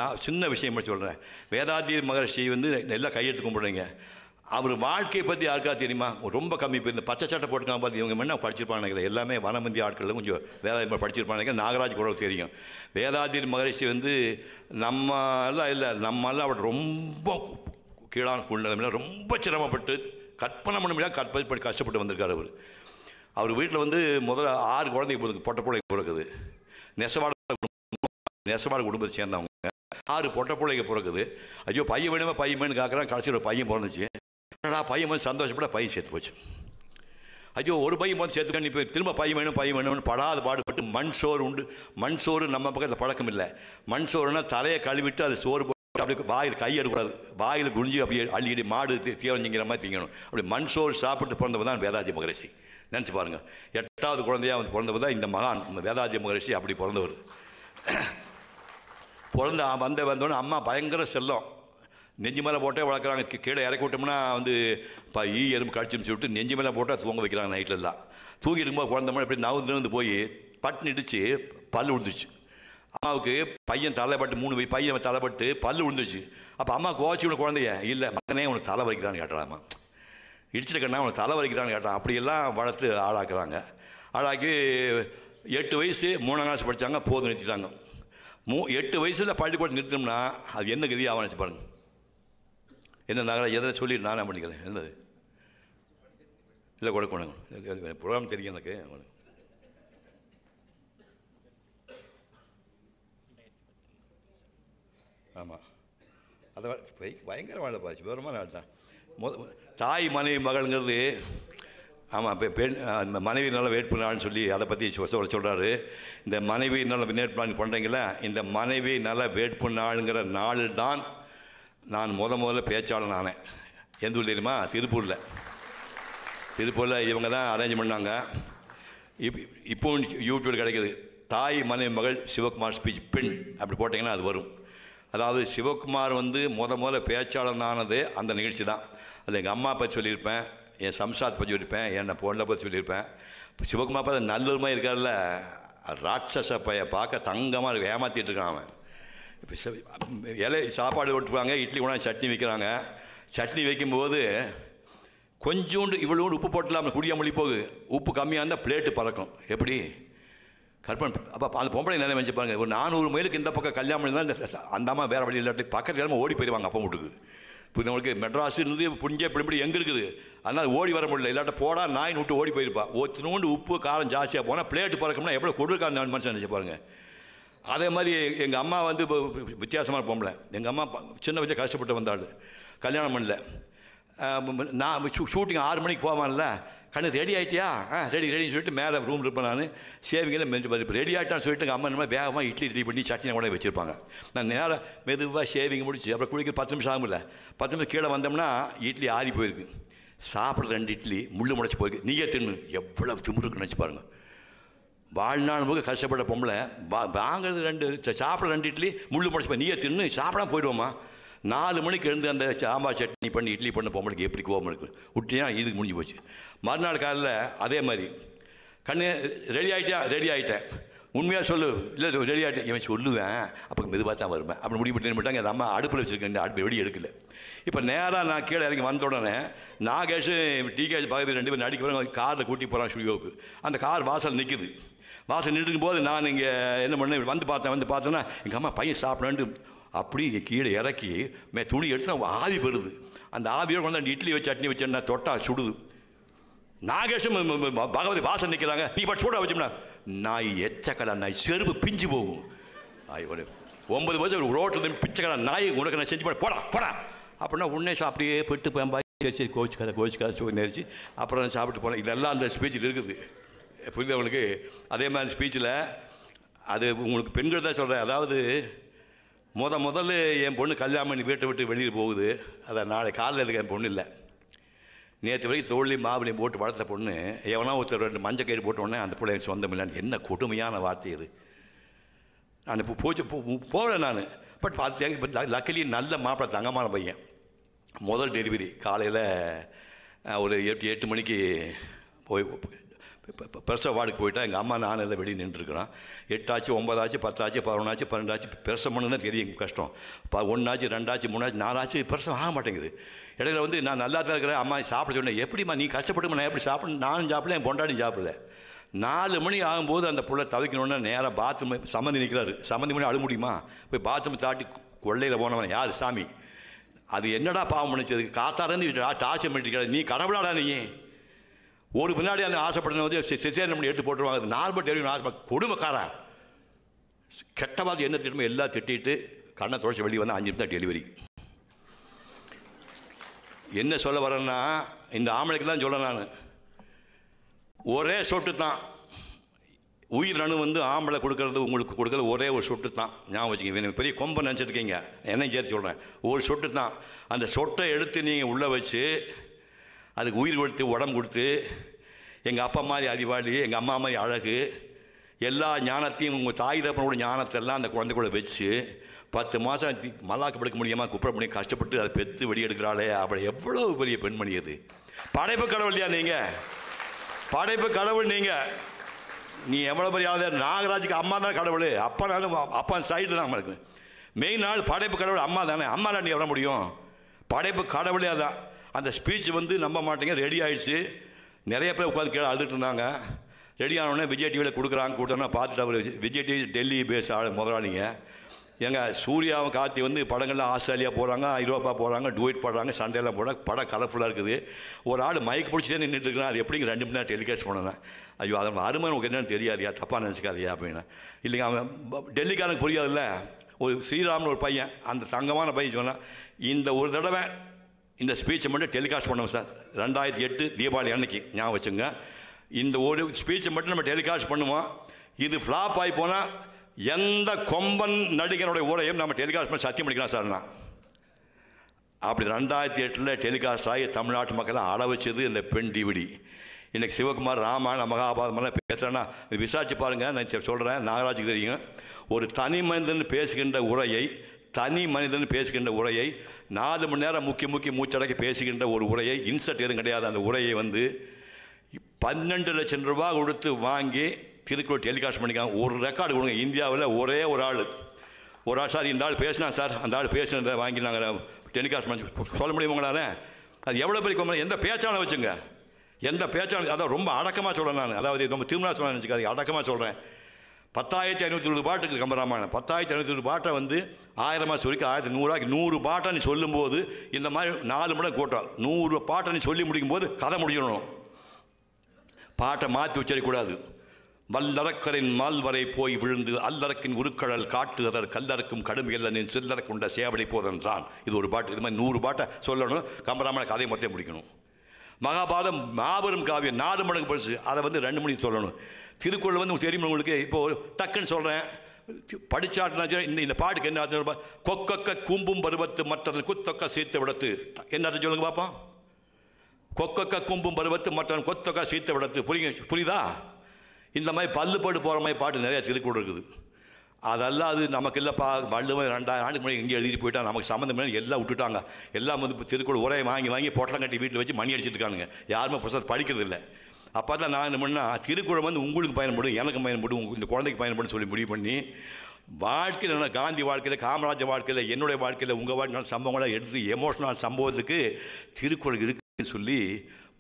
நான் சின்ன விஷயம் மட்டும் சொல்கிறேன். வேதாத்ரி மகரிஷி வந்து எல்லாம் கையெழுத்து கும்பிடுறீங்க. அவர் வாழ்க்கையை பற்றி யாருக்கா தெரியுமா? ரொம்ப கம்மி பேர். இந்த பச்சை சட்டை போட்டுக்காம பார்த்து இவங்க என்ன படிச்சிருப்பாங்க, எல்லாமே வனமந்தி ஆட்கள் கொஞ்சம் வேதாத்ரி படிச்சிருப்பாங்க. நாகராஜ் குரல் தெரியும். வேதாத்ரி மகரிஷி வந்து நம்மெல்லாம் இல்லை, நம்மெல்லாம் அவர் ரொம்ப கீழான சூழ்நிலையில் ரொம்ப சிரமப்பட்டு கற்பனை பண்ண முடியாது கற்பனை கஷ்டப்பட்டு வந்திருக்கார். அவர் வீட்டில் வந்து முதல்ல 6 குழந்தைங்க பிறகு பொட்டை பிள்ளைங்க பிறக்குது. நெசவாட குடும்பத்தை சேர்ந்தவங்க 6 பொட்டை பிள்ளைங்க பிறக்குது. ஐயோ பையன் வேணுமே பையன் வேணும்னு காக்குறான். கடைசியில் ஒரு பையன் பிறந்துச்சு. பையன் வந்து சந்தோஷப்பட பையன் சேர்த்து போச்சு. ஐயோ ஒரு பையன் வந்து சேர்த்துக்கான்னு இப்போ திரும்ப பையன் வேணும்னு படாத பாடுபட்டு மண் சோறு உண்டு. மண் சோறு நம்ம பக்கத்தில் பழக்கம் இல்லை. மண் சோறுனா தலையை கழுவிட்டு அது சோறு போட்டு அப்படியே வாயில் கை எடுக்கூடாது, வாயில் குடிஞ்சு அப்படியே அள்ளிக்கடி மாடு தீவனஞ்சிங்கிற மாதிரி திங்கணும். அப்படி மண் சோறு சாப்பிட்டு பிறந்தவர் தான் வேதாத்ரி மகரிஷி. நினச்சி பாருங்கள், 8வது குழந்தையாக வந்து பிறந்தவர் தான் இந்த மகான் வேதாத்ரி மகரிஷி. அப்படி பிறந்தவர். வந்தோடனே அம்மா பயங்கர செல்லம். நெஞ்சு மேலே போட்டே வளர்க்குறாங்க. கீழே இறக்கி விட்டோம்னா வந்து இப்போ எறும்பு கடிச்சு விட்டு நெஞ்சு மேலே போட்டால் தூங்க வைக்கிறாங்க. நைட்லலாம் தூங்கி இருக்கும்போது குழந்தை மாதிரி எப்படி நவுந்து போய் பட்டுன்னு இடிச்சு பல் விழுந்துச்சு. அம்மாவுக்கு பையன் தலைப்பட்டு 3 பையன் தலைப்பட்டு பல் விழுந்துச்சு. அப்போ அம்மா கோச்சு உனக்கு குழந்தைய இல்லை மகனே உனக்கு தலை வலிக்கிறான்னு கேட்டாலாமா. இடிச்சிருக்கண்ணா உனக்கு தலை வலிக்கிறான்னு கேட்டான். அப்படியெல்லாம் வளர்த்து ஆளாக்குறாங்க. ஆளாக்கி 8 வயசு 3ஆம் கிளாஸ் படித்தாங்க. போதும் நிறுத்திட்டாங்க. 8 வயசில் பள்ளிக்கூடம் நிறுத்தணும்னா அது என்ன கதி ஆகும் நினச்சி பாருங்க. என்ன நகரம் எதை சொல்லிட்டு நானே பண்ணிக்கிறேன். என்னது இல்லை கொடுக்கணும் ப்ரோக்ராம் தெரியும் எனக்கு. ஆமாம் அதை பயங்கர வேலை பாச்சு விவரமான வேலை தான். தாய் மனைவி மகள்ங்கிறது ஆமாம் பெண் மனைவி நல்ல வேட்பு நாள்னு சொல்லி அதை பற்றி சொல்கிறாரு. இந்த மனைவி நல்ல வேட்பு நாள் பண்ணுறீங்களா, இந்த மனைவி நல்ல வேட்பு நாளுங்கிற நாளில் தான் நான் முதல்ல பேச்சாளர் ஆனேன். எந்த ஊர் தெரியுமா? திருப்பூரில் இவங்க தான் அரேஞ்ச் பண்ணாங்க. இப்போ யூடியூப் கிடைக்குது. தாய் மனைவி மகள் சிவகுமார் ஸ்பீச் பெண் அப்படி போட்டிங்கன்னா அது வரும். அதாவது சிவகுமார் வந்து முதல்ல பேச்சாளர் ஆனது அந்த நிகழ்ச்சி தான். அதில் எங்கள் அம்மா பற்றி சொல்லியிருப்பேன், என் சம்சாத் பற்றி சொல்லியிருப்பேன், என்னை பொண்ணை பற்றி சொல்லியிருப்பேன். சிவகுமார் பார்த்து நல்லூர்மா இருக்கார்ல, ராட்சச பையன் பார்க்க தங்கமாக ஏமாற்றிட்டு இருக்கான் அவன். இப்போ இலை சாப்பாடு விட்டுருவாங்க, இட்லி கூட சட்னி வைக்கிறாங்க. சட்னி வைக்கும்போது கொஞ்சோண்டு இவ்வளோண்டு உப்பு போட்டலாம், குடியாமொழி போகு. உப்பு கம்மியாக இருந்தால் பிளேட்டு பறக்கும். எப்படி கற்பனை? அப்போ அந்த பொம்பளை நிலைமை வச்சு பாருங்கள். ஒரு 400 மைலுக்கு இந்த பக்கம் கல்யாணம் இருந்தால் இந்த அந்த அம்மா வேறு வழி இல்லாட்டி பக்கத்து கிழமை ஓடி போயிடுவாங்க அப்பா வீட்டுக்கு. இப்போ நம்மளுக்கு மெட்ராஸுலேருந்து புஞ்சை இப்படி எங்கே இருக்குது, அதனால் ஓடி வர முடியல. இல்லாட்ட போடா நாயின் விட்டு ஓடி போயிருப்பா. ஒருத்தனோண்டு உப்பு காரம் ஜாஸ்தியாக போனால் பிளேட்டு பறக்கும்னா எவ்வளோ கொடுக்கான மனுஷன் நினச்சி பாருங்கள். அதே மாதிரி எங்கள் அம்மா வந்து இப்போ வித்தியாசமான பொம்பளை. எங்கள் அம்மா சின்ன வயசில் கஷ்டப்பட்டு வந்தாள், கல்யாணம் பண்ணல. நான் ஷூட்டிங் 6 மணிக்கு போவான்ல, கண்ணு ரெடி ஆகிட்டியா? ரெடின்னு சொல்லிட்டு மேலே ரூம் இருப்பேன். நான் சேவிங்கெல்லாம் மெஞ்சு ரெடி ஆகிட்டான்னு சொல்லிட்டு எங்கள் அம்மா என்ன வேகமாக இட்லி ரெடி பண்ணி சட்னி கூட வச்சுருப்பாங்க. நான் நேராக மெதுவாக சேவிங் முடிச்சு அப்புறம் குளிக்க 10 நிமிஷம் ஆகும்ல. 10 நிமிஷம் கீழே வந்தோம்னா இட்லி ஆறி போயிருக்கு. சாப்பிட்ற 2 இட்லி முள்ளு முளைச்சி போயிருக்கு. நீயே தின்னு. எவ்வளோ திமுருக்கு நினச்சி பாருங்கள். வாழ்நாள் முக கஷ்டப்பட்ட பொம்பளை வாங்கிறது சாப்பிட்ற 2 இட்லி முள்ளு முளைச்சி போய் நீயே தின்னு சாப்பிடாம போயிடுவோமா. 4 மணிக்கு எழுந்து அந்த சாம்பார் சட்னி பண்ணி இட்லி பண்ண பொம்பளைக்கு எப்படி கோபம் இருக்குது விட்டியா, இதுக்கு முடிஞ்சு போச்சு. மறுநாள் காலையில் அதே மாதிரி கண்ணு ரெடி ஆகிட்டேன் உண்மையாக சொல்லு, இல்லை ரெடி ஆகிட்டேன் இவன் சொல்லுவேன், அப்போ மெதுவாக தான் வருவேன் அப்படி முடிவு பண்ணிட்டாங்க. அந்த அம்மா அடுப்பில் வச்சுருக்கேன், அடுப்பு வெடி எடுக்கல. இப்போ நேராக நான் கீழே இறங்கி வந்த உடனே நாகேஷ் டிகேஷ் பக்கத்தில் 2 பேர் நடிக்க போகிறாங்க. காரில் கூட்டி போகிறான் ஸ்டுடியோவுக்கு. அந்த கார் வாசல் நிற்குது. வாசல் நின்றுக்கும் போது நான் இங்கே என்ன பண்ணேன், வந்து பார்த்தேன்னா எங்கள் அம்மா பையன் சாப்பிடான்ட்டு அப்படி கீழே இறக்கி துணி எடுத்து ஆவி வருது. அந்த ஆவியோடு கொண்டு இட்லி வச்சு சட்னி வச்சேன்னா தொட்டா சுடுது. நாகேஷும் பகவதி வாசல் நிற்கிறாங்க. நீ பட் சூடாக வச்சோம்னா நாய் எச்சக்கடா நாய் செருப்பு பிஞ்சு போகும். 9 வயசு ரோட்டில் பிச்சைக்கடா நாய் உனக்கு நான் செஞ்சு போடா அப்படின்னா உடனே அப்படியே பெட்டு பயம்பாய் சரி கோச்சிக்காத சொல்லி நெரிச்சு அப்புறம் சாப்பிட்டு போனேன். இதெல்லாம் அந்த ஸ்பீச்சில் இருக்குது. புரியுது அவங்களுக்கு? அதே மாதிரி ஸ்பீச்சில் அது உங்களுக்கு பெண்கள் தான் சொல்கிறேன். அதாவது முதல்ல என் பொண்ணு கல்யாணம் பண்ணி வீட்டை விட்டு வெளியில் போகுது. அதை நாளை காலையில் இருக்க என் பொண்ணு இல்லை. நேற்று வரைக்கும் தோல்லையும் மாவுலையும் போட்டு வளர்த்த பொண்ணு எவனா ஒருத்தர் 2 மஞ்சள் கயிறு போட்ட உடனே அந்த பிள்ளை எனக்கு சொந்தம் இல்லைன்னு. என்ன கொடுமையான வார்த்தை இது. நான் இப்போ போகல நான். பட் பார்த்து இப்போ லக்கிலி நல்ல மாப்பிள்ளை, தங்கமான பையன். முதல் டெலிவரி காலையில் ஒரு 8 மணிக்கு போய் பிரசவ வார்டுக்கு போயிட்டா. எங்கள் அம்மா நான் எல்லாம் வெளியே நின்றுருக்கிறோம். 8 ஆச்சு, 9 ஆச்சு, 10 ஆச்சு, 11 ஆச்சு, 12 ஆச்சு. பிரசவம் பண்ணுன்னா தெரியும் கஷ்டம். 1 ஆச்சு, 2 ஆச்சு, 3 ஆச்சு, 4 ஆச்சு, பிரசவம் ஆக மாட்டேங்குது. இடையில வந்து நான் நல்லா தான் இருக்கிறேன், அம்மா சாப்பிட சொன்னேன். எப்படிம்மா நீ கஷ்டப்பட்டுமா, நான் எப்படி சாப்பிட, நானும் சாப்பிடல, என் பொண்டாட்டியும் சாப்பிடல. 4 மணி ஆகும்போது அந்த பிள்ளை தவிக்கணுன்னா நேராக பாத்ரூம் சம்மந்தி நிற்கிறாரு. சம்மந்தி மணி அழ முடியுமா? போய் பாத்ரூம் தாட்டி கொள்ளையில் போனவன் யார்? சாமி. அது என்னடா பாவம் பண்ணிச்சது? காத்தாரந்து டார்ச்சர் பண்ணிட்டு நீ கடவுளாடா நீ. ஒரு பின்னாடி அந்த ஆசைப்படணும் வந்து சிசேரியன் பண்ணி எடுத்து போட்டுருவாங்க. நார்மல் டெலிவரி ஆசை கொடுமைக்காரன். கெட்டவாது என்ன திரும்ப எல்லாம் திட்டிட்டு கண்ணை துடைச்சி வெளியே வந்து 5 நிமிஷம் டெலிவரி. என்ன சொல்ல வரேன்னா, இந்த ஆம்பளைக்கு தான் சொல்ல நான், ஒரே சொட்டு தான் உயிர் அணு வந்து ஆம்பளை கொடுக்கறது உங்களுக்கு கொடுக்கறது ஒரே ஒரு சொட்டு தான். ஞாபகம் வச்சுக்கோங்க. பெரிய கொம்பை நினச்சிருக்கீங்க, என்னையும் சேர்த்து சொல்கிறேன். ஒரு சொட்டு தான். அந்த சொட்டை எடுத்து நீங்கள் உள்ளே வச்சு அதுக்கு உயிர் கொடுத்து உடம்பு கொடுத்து எங்கள் அப்பா மாதிரி அறிவாளி, எங்கள் அம்மா மாதிரி அழகு, எல்லா ஞானத்தையும் உங்கள் தாய் தப்பனோட ஞானத்தெல்லாம் அந்த குழந்தைக்குள்ள வச்சு 10 மாதம் மல்லாக்கு படுக்க முடியாமல் குப்பை பண்ணி கஷ்டப்பட்டு அதை பெற்று வெடி எடுக்கிறாளே, அவளை எவ்வளோ பெரிய பெண்மணி அது. படைப்பு கடவுள் இல்லையா நீங்கள்? படைப்பு கடவுள் நீங்கள். நீ எவ்வளோ பெரிய ஆள். நாகராஜுக்கு அம்மா தான் கடவுள். அப்பா சைடு தான் நம்மளுக்கு மெயின் ஆள். படைப்பு கடவுள் அம்மா தானே. அம்மா தான் நீ எவ்வளோ முடியும்? படைப்பு கடவுளே அதான். அந்த ஸ்பீச் வந்து நம்ப மாட்டேங்க, ரெடி ஆகிடுச்சு. நிறைய பேர் உட்காந்து கீழே அழுதுட்டு இருந்தாங்க. ரெடி ஆனோடனே விஜய் டிவியில் கொடுத்தோன்னா பார்த்துட்டு அவர் விஜய் டிவி டெல்லி பேஸ் முதலாளிங்க. எங்கள் சூர்யாவும் கார்த்தி வந்து படங்கள்லாம் ஆஸ்திரேலியா போகிறாங்க, ஐரோப்பா போகிறாங்க, டுவைட் பாடுறாங்க, சண்டையெல்லாம் போடுறாங்க. படம் கலர்ஃபுல்லாக இருக்குது. ஒரு ஆள் மைக் பிடிச்சிட்டே நின்றுட்டு இருக்கிறான். அது எப்படிங்க 2 மணி நேரம் டெலிகாஸ்ட் பண்ணேன். ஐயோ அதன் அருமை உங்களுக்கு என்னென்னு தெரியாதியா, தப்பாக நினச்சிக்காதியா அப்படின்னு. இல்லைங்க, அவன் டெல்லிக்காரனுக்கு புரியாதுல்ல. ஒரு ஸ்ரீராம்னு ஒரு பையன், அந்த தங்கமான பையன் சொன்னான், இந்த ஒரு தடவை இந்த ஸ்பீச்சை மட்டும் டெலிகாஸ்ட் பண்ணுவோம் சார். 2008 தீபாவளி அன்னைக்கு ஞாபகம் வச்சுங்க. இந்த ஒரு ஸ்பீச்சை மட்டும் நம்ம டெலிகாஸ்ட் பண்ணுவோம். இது ஃப்ளாப் ஆகி போனால் எந்த கொம்பன் நடிகனுடைய உரையும் நம்ம டெலிகாஸ்ட் பண்ணி சத்தியம் பண்ணிக்கலாம் சார்னா. அப்படி 2008 டெலிகாஸ்ட் ஆகி தமிழ்நாட்டு மக்கள்லாம் அள வச்சது இந்த பெண் டிவிடி. இன்றைக்கி சிவகுமார் ராமாயண மகாபாரதமெல்லாம் பேசுகிறேன்னா விசாரிச்சு பாருங்கள். நான் சொல்கிறேன், நாகராஜுக்கு தெரியும். ஒரு தனி மனிதன் பேசுகின்ற உரையை 4 மணி நேரம் முக்கி மூச்சடக்கி பேசுகின்ற ஒரு உரையை, இன்சர்ட் எதுவும் கிடையாது, அந்த உரையை வந்து 12 லட்சம் ரூபா கொடுத்து வாங்கி திருக்குறள் டெலிகாஸ்ட் பண்ணிக்காங்க. ஒரு ரெக்கார்டு கொடுங்க. இந்தியாவில் ஒரே ஒரு ஆள் சார் இந்த ஆள் பேசினா சார், அந்த ஆள் பேசினதை வாங்கி நாங்கள் டெலிகாஸ்ட் பண்ணி சொல்ல முடியுமாங்களானே? அது எவ்வளோ பெரிய கொம்பளை. எந்த பேச்சாளர் வச்சுங்க, எந்த பேச்சாளர். அதான் ரொம்ப அடக்கமாக சொல்கிறேன் நான். அதாவது ரொம்ப திருமணா சொல்ல நினச்சிக்காது, அடக்கமாக சொல்கிறேன். 10,520 பாட்டுக்கு கம்பராமாயணம். 10,520 பாட்டை வந்து 1000 சொல்லிக்க 1100 100 பாட்டை நீ சொல்லும்போது இந்த மாதிரி 4 மடங்கு கூட்டம். 100 பாட்டை நீ சொல்லி முடிக்கும் போது கதை முடிஞ்சிடணும். பாட்டை மாற்றி வச்சிடக்கூடாது. வல்லறக்கரின் மால் வரை போய் விழுந்து அல்லறக்கின் உருக்கடல் காட்டுதர் கல்லறக்கும் கடுமையல்ல நின் சில்லறக்குண்ட சேவடி போதென்றான். இது ஒரு பாட்டு. இது மாதிரி 100 பாட்டை சொல்லணும். கம்பராமாயண கதையை மொத்தம் முடிக்கணும். மகாபாரதம் மாபெரும் காவியம், 4 மடங்கு படிச்சு அதை வந்து 2 மணிக்கு சொல்லணும். திருக்குறள் வந்து தெரியும் உங்களுக்கு. இப்போது டக்குன்னு சொல்கிறேன், படிச்சாட்டுனா இந்த பாட்டுக்கு என்ன அர்த்தம்? கொக்கொக்க கும்பும் பருவத்து மற்றவன் குத்தொக்க சீர்த்த விடத்து. என்ன அர்த்தம் சொல்லுங்க பார்ப்போம். கொக்கொக்க கும்பும் பருவத்து மற்றவன் கொத்தொக்க சீர்த்த விடத்து. புரியுதா? இந்த மாதிரி பல்லு போட்டு போகிற மாதிரி பாட்டு நிறையா திருக்குறள் இருக்குது. அதெல்லாம் அது நமக்கு இல்லைப்பா. வள்ளுவன் 2000 ஆண்டுக்கு முன்னாடி எங்கே எழுதிட்டு போயிட்டா, நமக்கு சம்மந்தம் எல்லாம் விட்டுட்டாங்க. எல்லாம் வந்து திருக்குறள் உரையை வாங்கி பொட்டலம் கட்டி வீட்டில் வச்சு மணி அடிச்சுட்டு இருக்கானுங்க. யாருமே புத்தகத்தை படிக்கிறது இல்லை. அப்போ தான் நான் என்ன பண்ணால், திருக்குறள் வந்து உங்களுக்கு பயன்படும், எனக்கு பயன்படும், இந்த குழந்தைக்கு பயன்படும் சொல்லி முடிவு பண்ணி வாழ்க்கையில், காந்தி வாழ்க்கையில், காமராஜர் வாழ்க்கையில், என்னுடைய வாழ்க்கையில், உங்கள் வாழ்க்கையில் சம்பவங்களை எடுத்து எமோஷனல் சம்பவத்துக்கு திருக்குறள் இருக்குன்னு சொல்லி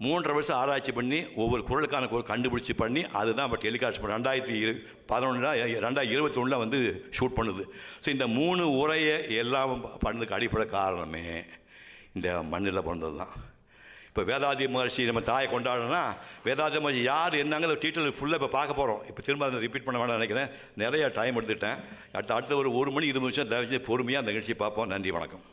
3.5 வருஷம் ஆராய்ச்சி பண்ணி ஒவ்வொரு குறளுக்கான குரல் கண்டுபிடிச்சி பண்ணி அதுதான் இப்போ டெலிகாஸ்ட் பண்ண 2021 வந்து ஷூட் பண்ணுது. ஸோ இந்த 3 உரையை எல்லாம் பண்ணதுக்கு அடிப்படை காரணமே இந்த மண்ணில் பிறந்தது தான். இப்போ வேதாதி மகர்ஷி நம்ம தாயை கொண்டாடணும்னா வேதாதி மகர்ஷி யார் என்னங்க டீட்டெயில் ஃபுல்லாக இப்போ பார்க்க போகிறோம். இப்போ திரும்ப அதை ரிப்பீட் பண்ண வேண்டாம் நினைக்கிறேன். நிறைய டைம் எடுத்துட்டேன். அடுத்த ஒரு 1 மணி 20 நிமிஷம் தயவுசெய்து பொறுமையாக அந்த நிகழ்ச்சியை பார்ப்போம். நன்றி, வணக்கம்.